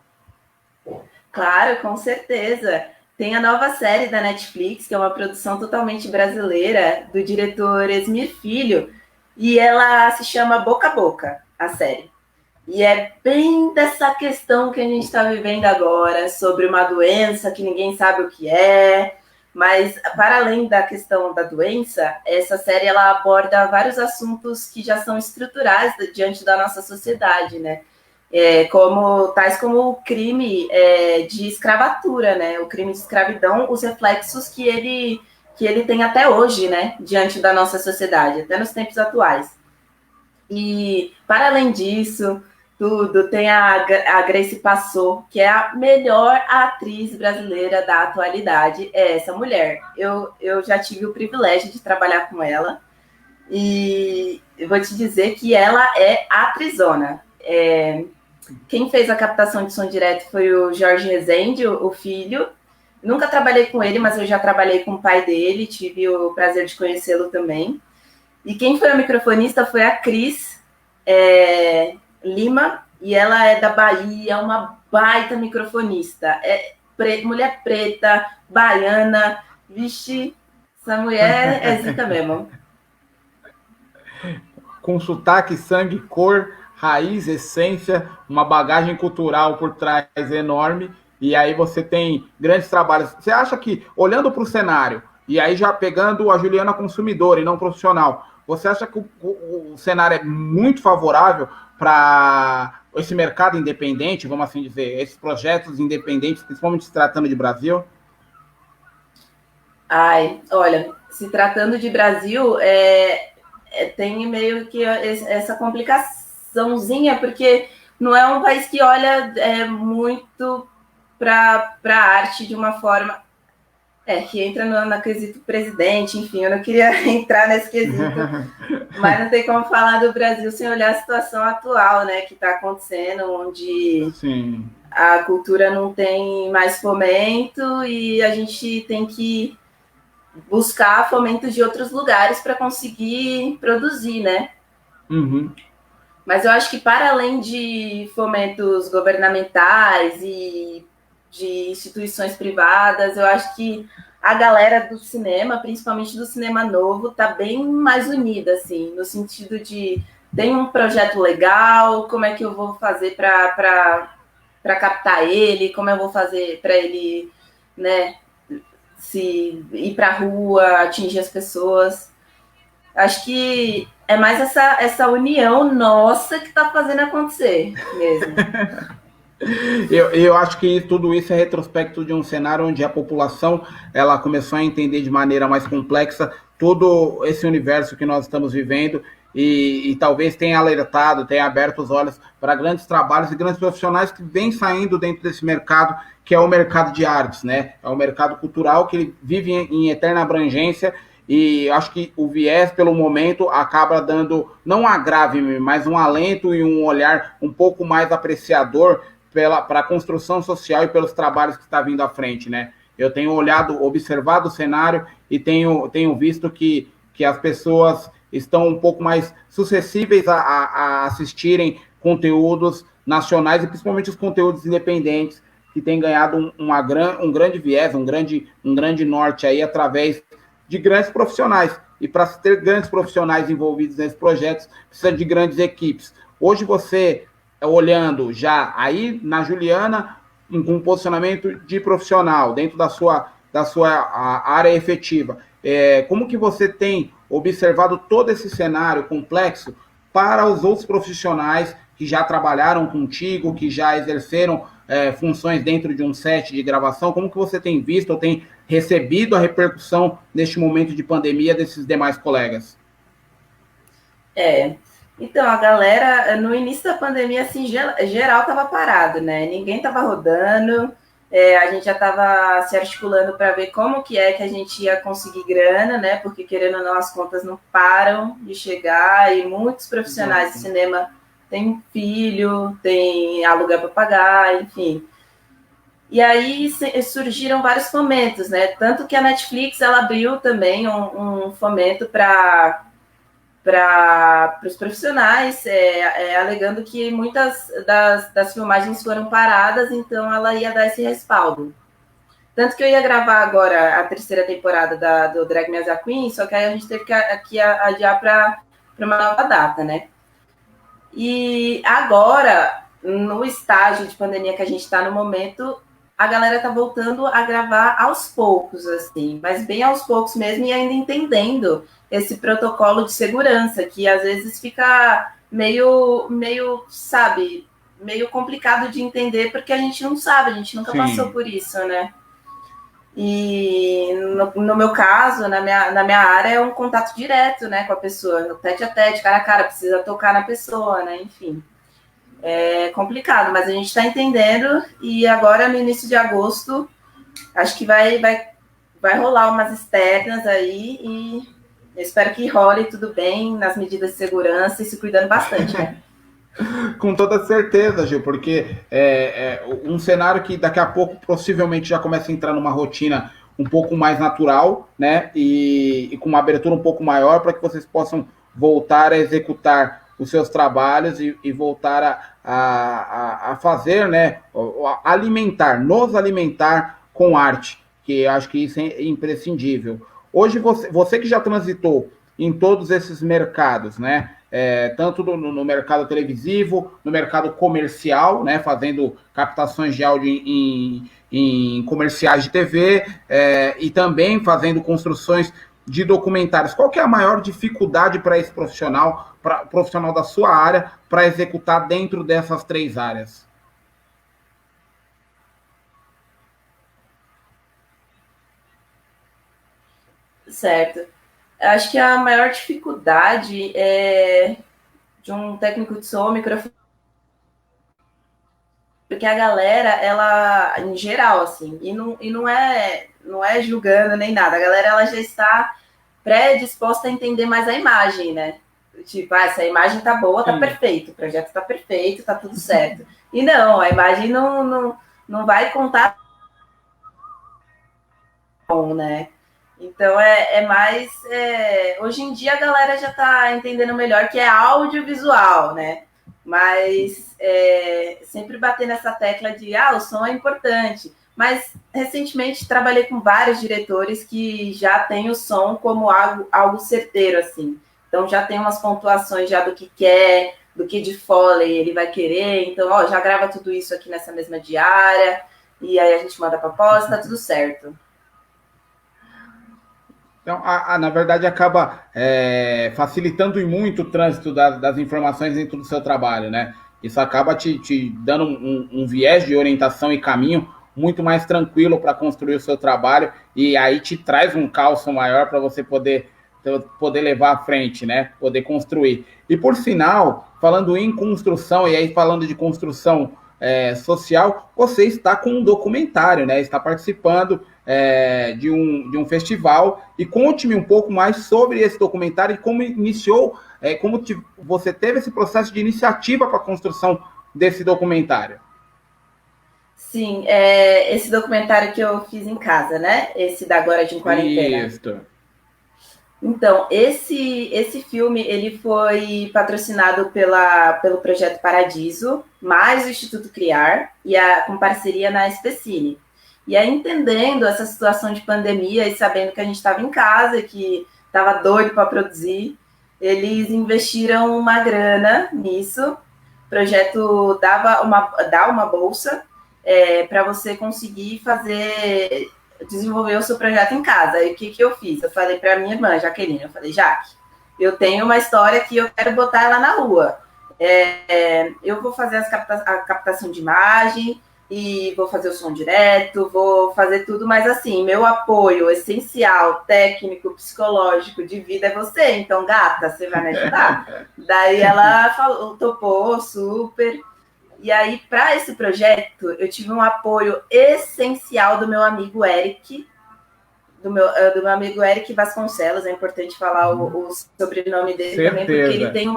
Claro, com certeza. Tem a nova série da Netflix, que é uma produção totalmente brasileira, do diretor Esmir Filho, e ela se chama Boca a Boca, a série. E é bem dessa questão que a gente está vivendo agora, sobre uma doença que ninguém sabe o que é, mas para além da questão da doença, essa série ela aborda vários assuntos que já são estruturais diante da nossa sociedade, né? Tais como o crime de escravatura, né? O crime de escravidão, os reflexos que ele tem até hoje, né? Diante da nossa sociedade, até nos tempos atuais. E, para além disso, tudo, tem a Grace Passou, que é a melhor atriz brasileira da atualidade, é essa mulher. Eu já tive o privilégio de trabalhar com ela, e eu vou te dizer que ela é atrizona. Quem fez a captação de som direto foi o Jorge Rezende, o filho. Nunca trabalhei com ele, mas eu já trabalhei com o pai dele, tive o prazer de conhecê-lo também. E quem foi a microfonista foi a Cris Lima, e ela é da Bahia, uma baita microfonista. Mulher preta, baiana, vixe, essa mulher é zica mesmo. Com sotaque, sangue, cor, raiz, essência, uma bagagem cultural por trás enorme, e aí você tem grandes trabalhos. Você acha que, olhando para o cenário, e aí já pegando a Juliana consumidora e não profissional, você acha que o cenário é muito favorável para esse mercado independente, vamos assim dizer, esses projetos independentes, principalmente se tratando de Brasil? Ai, olha, se tratando de Brasil, tem meio que essa complicaçãozinha, porque não é um país que olha muito para a arte de uma forma que entra na quesito presidente, enfim, eu não queria entrar nesse quesito, mas não tem como falar do Brasil sem olhar a situação atual, né, que está acontecendo, onde Sim. a cultura não tem mais fomento e a gente tem que buscar fomento de outros lugares para conseguir produzir, né? Uhum. Mas eu acho que para além de fomentos governamentais e de instituições privadas, eu acho que a galera do cinema, principalmente do cinema novo, está bem mais unida, assim, no sentido de tem um projeto legal, como é que eu vou fazer para captar ele, como eu vou fazer para ele, né, se ir para a rua, atingir as pessoas. Acho que é mais essa união nossa que está fazendo acontecer mesmo. Eu acho que tudo isso é retrospecto de um cenário onde a população ela começou a entender de maneira mais complexa todo esse universo que nós estamos vivendo e talvez tenha alertado, tenha aberto os olhos para grandes trabalhos e grandes profissionais que vêm saindo dentro desse mercado, que é o mercado de artes, né? É o mercado cultural que ele vive em eterna abrangência e acho que o viés, pelo momento, acaba dando não um agrave, mas um alento e um olhar um pouco mais apreciador para a construção social e pelos trabalhos que está vindo à frente, né? Eu tenho olhado, observado o cenário e tenho visto que as pessoas estão um pouco mais suscetíveis a assistirem conteúdos nacionais e principalmente os conteúdos independentes que têm ganhado um grande viés, um grande norte aí através de grandes profissionais. E para ter grandes profissionais envolvidos nesses projetos, precisa de grandes equipes. Hoje você olhando já aí na Juliana com um posicionamento de profissional dentro da sua área efetiva. Como que você tem observado todo esse cenário complexo para os outros profissionais que já trabalharam contigo, que já exerceram funções dentro de um set de gravação? Como que você tem visto ou tem recebido a repercussão neste momento de pandemia desses demais colegas? Então, a galera, no início da pandemia, assim, geral estava parado, né? Ninguém estava rodando, a gente já estava se articulando para ver como que é que a gente ia conseguir grana, né? Porque, querendo ou não, as contas não param de chegar e muitos profissionais de cinema têm filho, têm aluguel para pagar, enfim. E aí surgiram vários fomentos, né? Tanto que a Netflix, ela abriu também um fomento para os profissionais, alegando que muitas das filmagens foram paradas, então ela ia dar esse respaldo. Tanto que eu ia gravar agora a terceira temporada do Drag Me As a Queen, só que aí a gente teve que adiar para uma nova data, né? E agora, no estágio de pandemia que a gente está no momento, a galera tá voltando a gravar aos poucos, assim, mas bem aos poucos mesmo, e ainda entendendo esse protocolo de segurança, que às vezes fica meio, sabe, meio complicado de entender, porque a gente não sabe, a gente nunca passou por isso, né? E no meu caso, na minha área, é um contato direto, né, com a pessoa, no tete a tete, cara a cara, precisa tocar na pessoa, né, enfim. É complicado, mas a gente está entendendo e agora, no início de agosto, acho que vai rolar umas externas aí e eu espero que role tudo bem, nas medidas de segurança e se cuidando bastante, né? Com toda certeza, Gil, porque um cenário que daqui a pouco possivelmente já começa a entrar numa rotina um pouco mais natural, né? E com uma abertura um pouco maior para que vocês possam voltar a executar os seus trabalhos e voltar a fazer, né? Nos alimentar com arte, que eu acho que isso é imprescindível. Hoje, você que já transitou em todos esses mercados, né? Tanto no mercado televisivo, no mercado comercial, né, fazendo captações de áudio em comerciais de TV, e também fazendo construções de documentários. Qual que é a maior dificuldade para esse profissional, para profissional da sua área, para executar dentro dessas três áreas? Certo. Acho que a maior dificuldade é de um técnico de som, microfone, porque a galera, ela, em geral, assim, e não é julgando nem nada, a galera ela já está predisposta a entender mais a imagem, né? Tipo, essa imagem tá boa, tá perfeito, o projeto tá perfeito, tá tudo certo. E não, a imagem não vai contar bom, né? Então, é mais... hoje em dia, a galera já está entendendo melhor que é audiovisual, né? Mas sempre bater nessa tecla de, o som é importante. Mas, recentemente, trabalhei com vários diretores que já têm o som como algo certeiro, assim. Então, já tem umas pontuações já do que quer, do que de Foley ele vai querer. Então, já grava tudo isso aqui nessa mesma diária, e aí a gente manda para pós, tá tudo certo. Então, na verdade, acaba facilitando muito o trânsito das informações dentro do seu trabalho, né? Isso acaba te dando um viés de orientação e caminho muito mais tranquilo para construir o seu trabalho, e aí te traz um calço maior para você poder levar à frente, né? Poder construir. E por sinal, falando em construção, e aí falando de construção social, você está com um documentário, né? Está participando de um festival. E conte-me um pouco mais sobre esse documentário e como iniciou, você teve esse processo de iniciativa para a construção desse documentário. Sim, esse documentário que eu fiz em casa, né? Esse da Agora de Quarentena. Isso. Então, esse filme ele foi patrocinado pelo Projeto Paradiso, mais o Instituto Criar, com parceria na Especine. E aí, entendendo essa situação de pandemia e sabendo que a gente estava em casa, que estava doido para produzir, eles investiram uma grana nisso. O projeto dá uma bolsa para você conseguir desenvolver o seu projeto em casa. E o que eu fiz? Eu falei para minha irmã, Jaqueline, eu falei, Jaque, eu tenho uma história que eu quero botar ela na rua. Eu vou fazer a captação de imagem e vou fazer o som direto, vou fazer tudo, mas assim, meu apoio essencial, técnico, psicológico, de vida é você. Então, gata, você vai me ajudar? Daí ela topou, super. E aí, para esse projeto, eu tive um apoio essencial do meu amigo Eric, do meu amigo Eric Vasconcelos. É importante falar o sobrenome dele. Certeza. Também, porque ele tem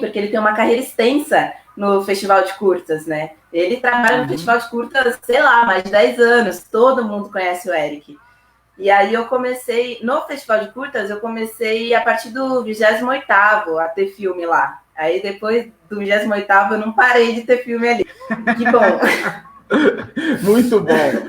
porque ele tem uma carreira extensa no Festival de Curtas, né? Ele trabalha no Festival de Curtas, sei lá, mais de 10 anos. Todo mundo conhece o Eric. E aí eu comecei, no Festival de Curtas, eu comecei a partir do 28º a ter filme lá. Aí depois do 28º eu não parei de ter filme ali. Que bom. Muito bom.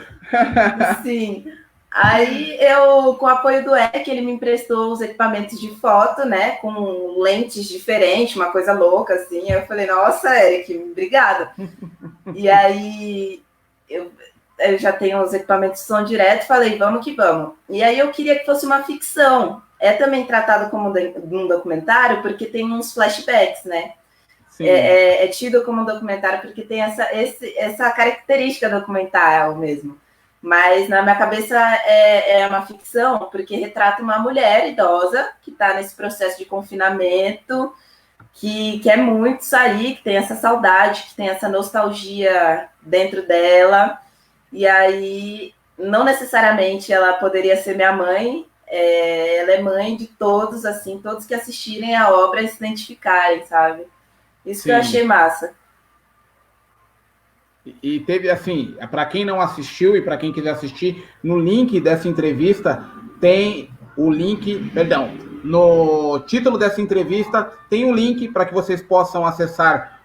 Sim. Aí eu, com o apoio do Eric, ele me emprestou os equipamentos de foto, né? Com lentes diferentes, uma coisa louca, assim. Aí eu falei, nossa, Eric, obrigada. E aí eu já tenho os equipamentos de som direto, falei, vamos que vamos. E aí eu queria que fosse uma ficção. É também tratado como um documentário, porque tem uns flashbacks, né? É tido como um documentário porque tem essa característica documental mesmo. Mas na minha cabeça é uma ficção, porque retrata uma mulher idosa que está nesse processo de confinamento, que quer muito sair, que tem essa saudade, que tem essa nostalgia dentro dela. E aí, não necessariamente ela poderia ser minha mãe, ela é mãe de todos, assim, todos que assistirem a obra e se identificarem, sabe? Isso. Sim. Que eu achei massa. E teve, assim, para quem não assistiu e para quem quiser assistir, no link dessa entrevista tem o link, no título dessa entrevista tem um link para que vocês possam acessar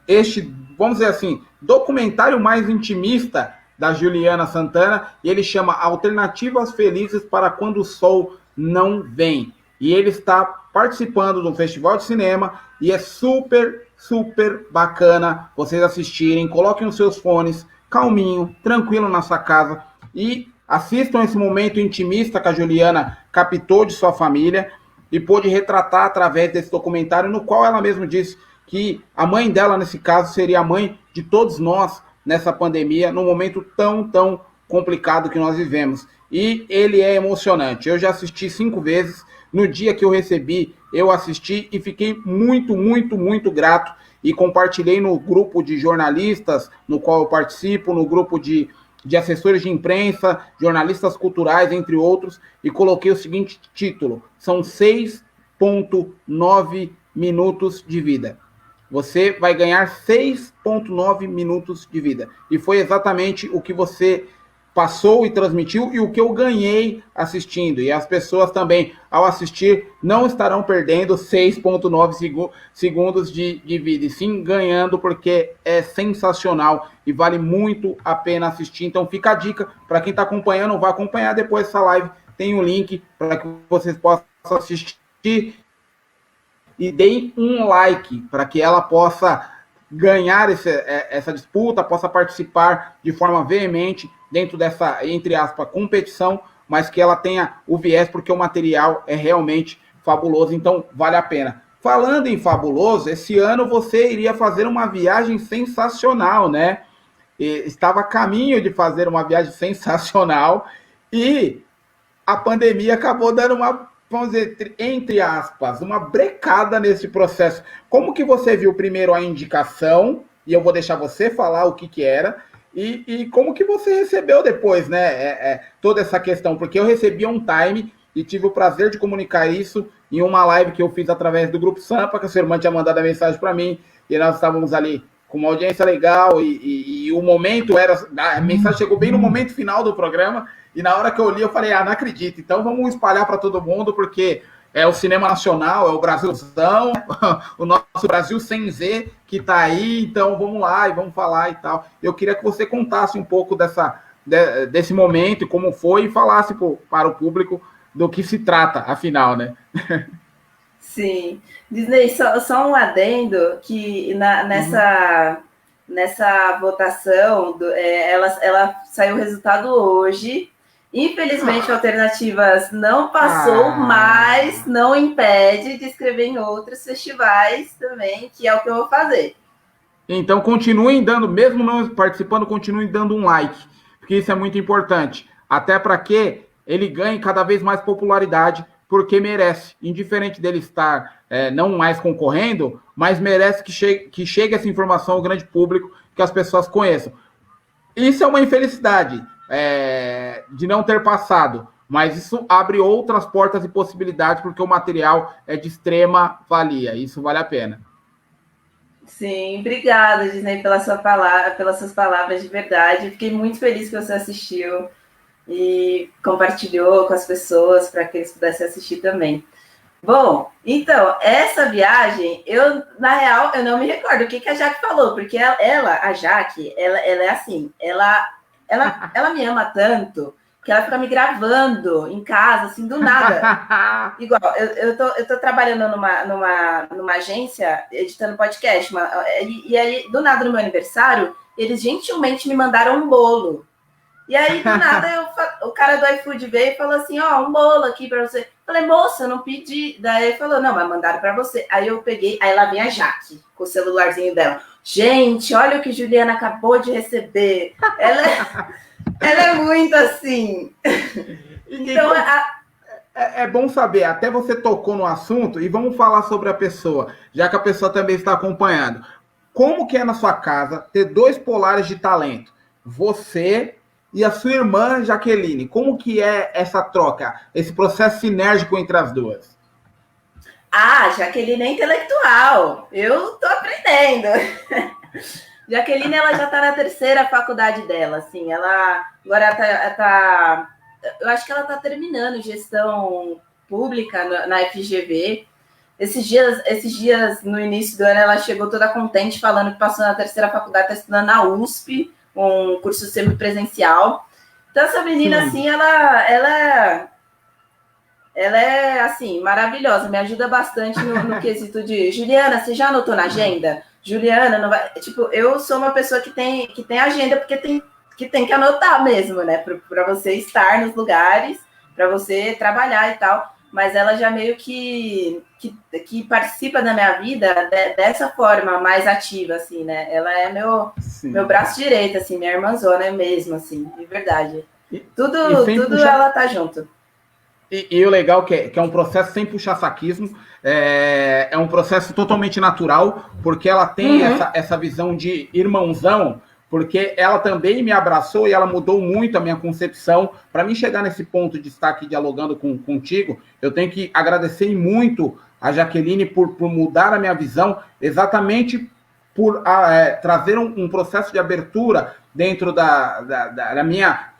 este, vamos dizer assim, documentário mais intimista da Juliana Santana, e ele chama Alternativas Felizes para Quando o Sol Não Vem. E ele está participando do Festival de Cinema e é super, super bacana vocês assistirem. Coloquem os seus fones, calminho, tranquilo na sua casa e assistam esse momento intimista que a Juliana captou de sua família e pôde retratar através desse documentário, no qual ela mesma disse que a mãe dela, nesse caso, seria a mãe de todos nós nessa pandemia, num momento tão, tão complicado que nós vivemos. E ele é emocionante. Eu já assisti 5 vezes. No dia que eu recebi, eu assisti e fiquei muito, muito, muito grato. E compartilhei no grupo de jornalistas, no qual eu participo, no grupo de assessores de imprensa, jornalistas culturais, entre outros, e coloquei o seguinte título: são 6,9 minutos de vida. Você vai ganhar 6,9 minutos de vida. E foi exatamente o que você passou e transmitiu e o que eu ganhei assistindo. E as pessoas também, ao assistir, não estarão perdendo 6,9 segundos de vida, e sim ganhando, porque é sensacional e vale muito a pena assistir. Então fica a dica para quem está acompanhando, vai acompanhar depois essa live, tem um link para que vocês possam assistir e deem um like para que ela possa ganhar essa disputa, possa participar de forma veemente dentro dessa, entre aspas, competição, mas que ela tenha o viés, porque o material é realmente fabuloso, então vale a pena. Falando em fabuloso, esse ano você iria fazer uma viagem sensacional, né? Estava a caminho de fazer uma viagem sensacional e a pandemia acabou dando uma, vamos dizer, entre aspas, uma brecada nesse processo. Como que você viu primeiro a indicação, e eu vou deixar você falar o que era, e como que você recebeu depois, né, toda essa questão, porque eu recebi um time e tive o prazer de comunicar isso em uma live que eu fiz através do Grupo Sampa, que a sua irmã tinha mandado a mensagem para mim, e nós estávamos ali com uma audiência legal, e o momento era, a mensagem chegou bem no momento final do programa, e na hora que eu li, eu falei, não acredito, então vamos espalhar para todo mundo, porque é o cinema nacional, é o Brasilzão, o nosso Brasil sem Z, que está aí, então vamos lá e vamos falar e tal. Eu queria que você contasse um pouco desse momento, como foi, e falasse para o público do que se trata, afinal, né? Sim. Disney, só um adendo, que nessa votação, ela saiu o resultado hoje. Infelizmente, Alternativas não passou, mas não impede de escrever em outros festivais também, que é o que eu vou fazer. Então, continuem dando, mesmo não participando, continuem dando um like, porque isso é muito importante. Até para que ele ganhe cada vez mais popularidade, porque merece. Indiferente dele estar não mais concorrendo, mas merece que chegue essa informação ao grande público, que as pessoas conheçam. Isso é uma infelicidade de não ter passado, mas isso abre outras portas e possibilidades, porque o material é de extrema valia. Isso vale a pena. Sim, obrigada, Disney, pelas suas palavras de verdade. Fiquei muito feliz que você assistiu e compartilhou com as pessoas para que eles pudessem assistir também. Bom, então, essa viagem, na real, eu não me recordo o que a Jaque falou, porque a Jaque, ela é assim, ela me ama tanto que ela fica me gravando em casa, assim, do nada. Igual, eu tô trabalhando numa agência, editando podcast, e aí, do nada, no meu aniversário, eles gentilmente me mandaram um bolo. E aí, do nada, o cara do iFood veio e falou assim, um bolo aqui pra você. Falei, moça, eu não pedi. Daí ele falou, não, mas mandaram pra você. Aí eu peguei, aí lá vem a Jaque, com o celularzinho dela. Gente, olha o que Juliana acabou de receber. Ela é muito assim. Então, é bom saber, até você tocou no assunto, e vamos falar sobre a pessoa, já que a pessoa também está acompanhando. Como que é na sua casa ter dois polares de talento? Você e a sua irmã Jaqueline, como que é essa troca, esse processo sinérgico entre as duas? Jaqueline é intelectual, eu tô aprendendo. Jaqueline, ela já tá na terceira faculdade dela, assim, ela agora tá eu acho que ela tá terminando gestão pública na FGV. Esses dias, no início do ano, ela chegou toda contente, falando que passou na terceira faculdade, tá estudando na USP, um curso semipresencial. Então, essa menina, assim, ela é, assim, maravilhosa. Me ajuda bastante no quesito de... Juliana, você já anotou na agenda? Juliana, não vai... Tipo, eu sou uma pessoa que tem agenda, porque tem que anotar mesmo, né? Para você estar nos lugares, para você trabalhar e tal. Mas ela já meio que participa da minha vida dessa forma mais ativa, assim, né? Ela é meu braço direito, assim, minha irmãzona mesmo, assim, de verdade. Tudo ela tá junto. E o legal que é um processo sem puxar saquismo, é um processo totalmente natural, porque ela tem essa visão de irmãozão, porque ela também me abraçou e ela mudou muito a minha concepção. Para mim chegar nesse ponto de estar aqui dialogando contigo, eu tenho que agradecer muito a Jaqueline por mudar a minha visão, exatamente por trazer um processo de abertura dentro da minha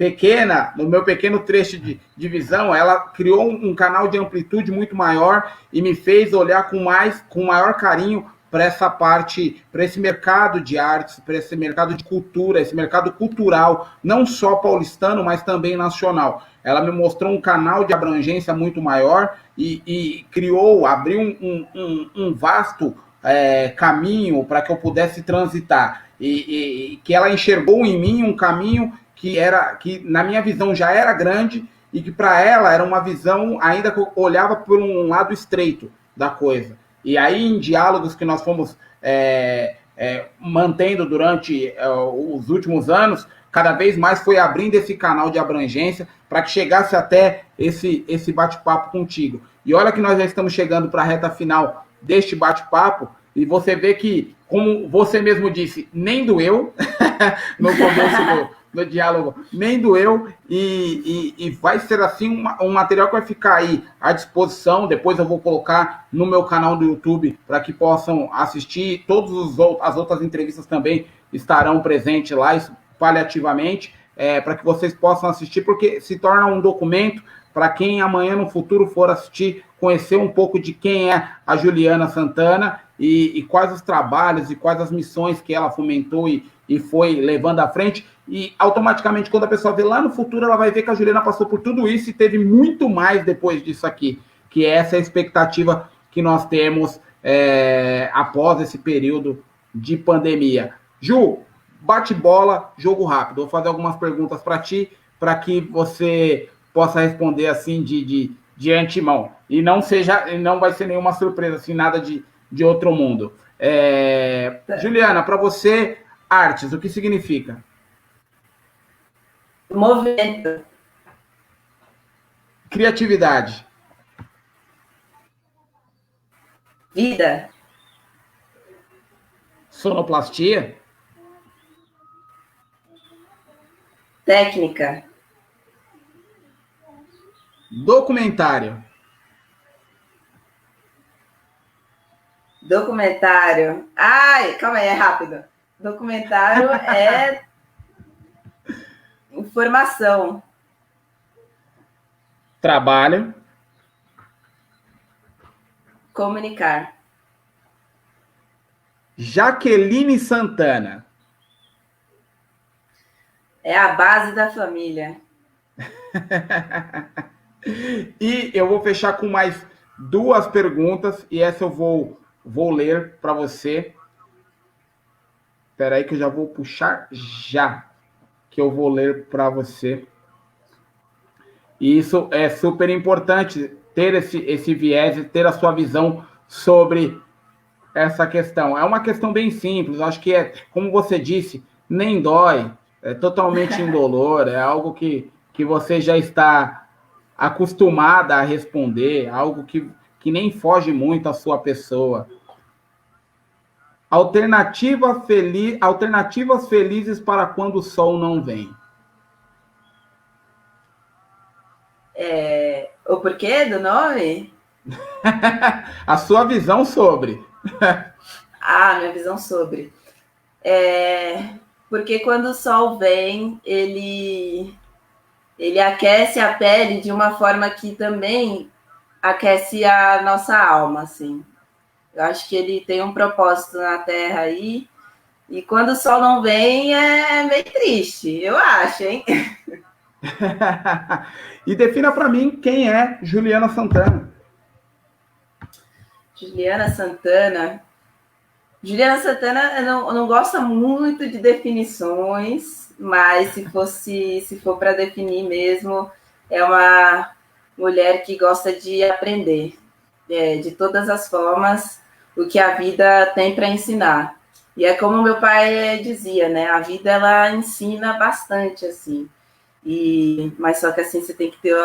do meu pequeno trecho de visão. Ela criou um canal de amplitude muito maior e me fez olhar com maior carinho para essa parte, para esse mercado de artes, para esse mercado de cultura, esse mercado cultural, não só paulistano, mas também nacional. Ela me mostrou um canal de abrangência muito maior e abriu um vasto caminho para que eu pudesse transitar. E que ela enxergou em mim um caminho que na minha visão já era grande e que para ela era uma visão ainda que eu olhava por um lado estreito da coisa. E aí, em diálogos que nós fomos mantendo durante os últimos anos, cada vez mais foi abrindo esse canal de abrangência para que chegasse até esse bate-papo contigo. E olha que nós já estamos chegando para a reta final deste bate-papo, e você vê que, como você mesmo disse, nem doeu no começo do diálogo, nem doeu, e vai ser assim um material que vai ficar aí à disposição. Depois eu vou colocar no meu canal do YouTube para que possam assistir. As outras entrevistas também estarão presentes lá, paliativamente, para que vocês possam assistir, porque se torna um documento para quem amanhã no futuro for assistir, conhecer um pouco de quem é a Juliana Santana e quais os trabalhos e quais as missões que ela fomentou e foi levando à frente. E automaticamente, quando a pessoa vê lá no futuro, ela vai ver que a Juliana passou por tudo isso e teve muito mais depois disso aqui, que é essa expectativa que nós temos após esse período de pandemia. Ju, bate bola, jogo rápido. Vou fazer algumas perguntas para ti, para que você possa responder assim de antemão. E não vai ser nenhuma surpresa, assim, nada de outro mundo. Juliana, para você, artes, o que significa? Movimento. Criatividade. Vida. Sonoplastia. Técnica. Documentário. Documentário. Ai, calma aí, é rápido. Documentário é informação. Trabalho. Comunicar. Jaqueline Santana. É a base da família. E eu vou fechar com mais duas perguntas, e essa eu vou ler para você. Espera aí que eu já vou puxar que eu vou ler para você. E isso é super importante, ter esse viés, ter a sua visão sobre essa questão. É uma questão bem simples, acho que como você disse, nem dói, é totalmente indolor, é algo que você já está acostumada a responder, algo que nem foge muito à sua pessoa. Alternativas felizes para quando o sol não vem. O porquê do nome? A sua visão sobre. Minha visão sobre. Porque quando o sol vem, ele aquece a pele de uma forma que também aquece a nossa alma, assim. Eu acho que ele tem um propósito na Terra aí, e quando o sol não vem é meio triste, eu acho, hein? E defina para mim quem é Juliana Santana. Juliana Santana não gosta muito de definições, mas se for para definir mesmo, é uma mulher que gosta de aprender, de todas as formas, o que a vida tem para ensinar. E é como meu pai dizia, né? A vida, ela ensina bastante, assim. Mas só que assim, você tem que ter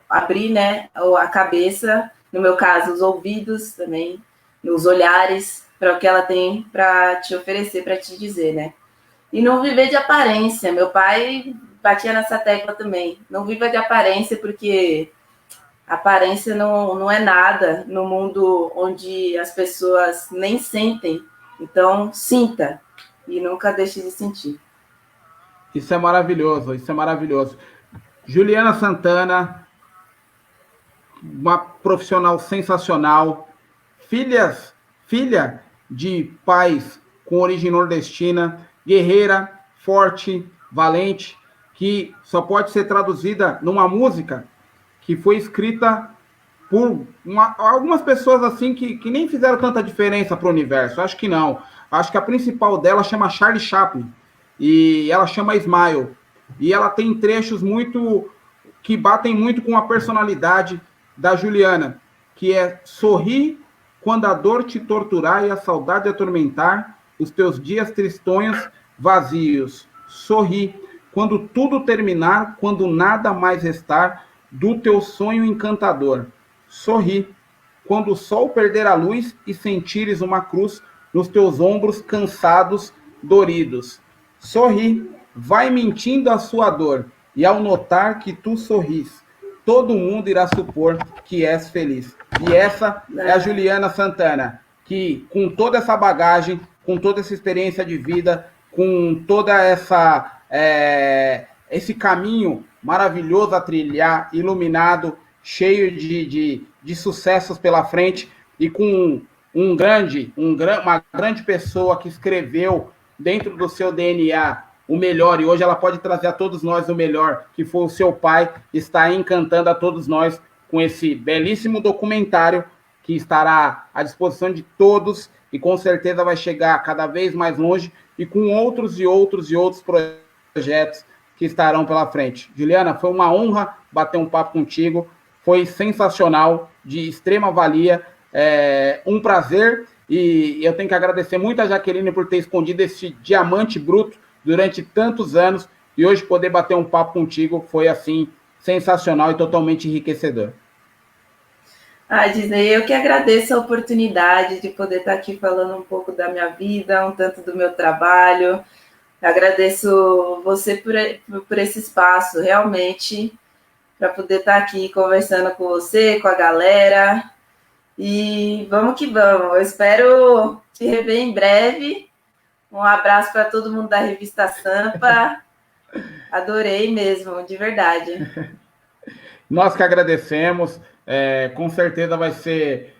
abrir, né, a cabeça, no meu caso, os ouvidos também, os olhares, para o que ela tem para te oferecer, para te dizer, né? E não viver de aparência. Meu pai batia nessa tecla também. Não viva de aparência, porque aparência não é nada no mundo onde as pessoas nem sentem Então, sinta e nunca deixe de sentir. Isso é maravilhoso, isso é maravilhoso. Juliana Santana, uma profissional sensacional, filha de pais com origem nordestina, guerreira, forte, valente, que só pode ser traduzida numa música que foi escrita por algumas pessoas assim que nem fizeram tanta diferença para o universo. Acho que não. Acho que a principal dela chama Charlie Chaplin e ela chama Smile. E ela tem trechos muito que batem muito com a personalidade da Juliana, que é sorrir quando a dor te torturar e a saudade atormentar os teus dias tristonhos vazios. Sorri quando tudo terminar, quando nada mais restar do teu sonho encantador. Sorri quando o sol perder a luz e sentires uma cruz nos teus ombros cansados, doridos. Sorri, vai mentindo a sua dor, e ao notar que tu sorris, todo mundo irá supor que és feliz. E essa é a Juliana Santana, que com toda essa bagagem, com toda essa experiência de vida, com toda esse caminho maravilhoso a trilhar, iluminado, cheio de sucessos pela frente e com uma grande pessoa que escreveu dentro do seu DNA o melhor, e hoje ela pode trazer a todos nós o melhor, que foi o seu pai, está encantando a todos nós com esse belíssimo documentário que estará à disposição de todos e com certeza vai chegar cada vez mais longe e com outros e outros e outros projetos que estarão pela frente. Juliana, foi uma honra bater um papo contigo, foi sensacional, de extrema valia, um prazer, e eu tenho que agradecer muito a Jaqueline por ter escondido esse diamante bruto durante tantos anos, e hoje poder bater um papo contigo foi, assim, sensacional e totalmente enriquecedor. Disney, eu que agradeço a oportunidade de poder estar aqui falando um pouco da minha vida, um tanto do meu trabalho. Agradeço você por esse espaço, realmente, para poder estar aqui conversando com você, com a galera. E vamos que vamos. Eu espero te rever em breve. Um abraço para todo mundo da Revista Sampa. Adorei mesmo, de verdade. Nós que agradecemos. Com certeza vai ser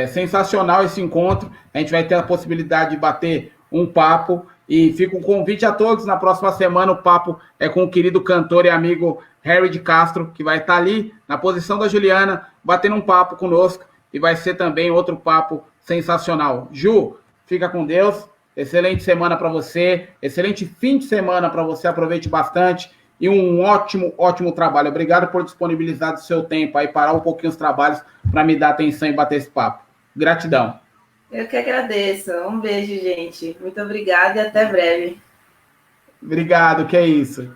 sensacional esse encontro. A gente vai ter a possibilidade de bater um papo. E fica um convite a todos. Na próxima semana o papo é com o querido cantor e amigo Harry de Castro, que vai estar ali na posição da Juliana, batendo um papo conosco. E vai ser também outro papo sensacional. Ju, fica com Deus. Excelente semana para você. Excelente fim de semana para você. Aproveite bastante. E um ótimo, ótimo trabalho. Obrigado por disponibilizar do seu tempo aí, parar um pouquinho os trabalhos para me dar atenção e bater esse papo. Gratidão. Eu que agradeço. Um beijo, gente. Muito obrigada e até breve. Obrigado, que é isso.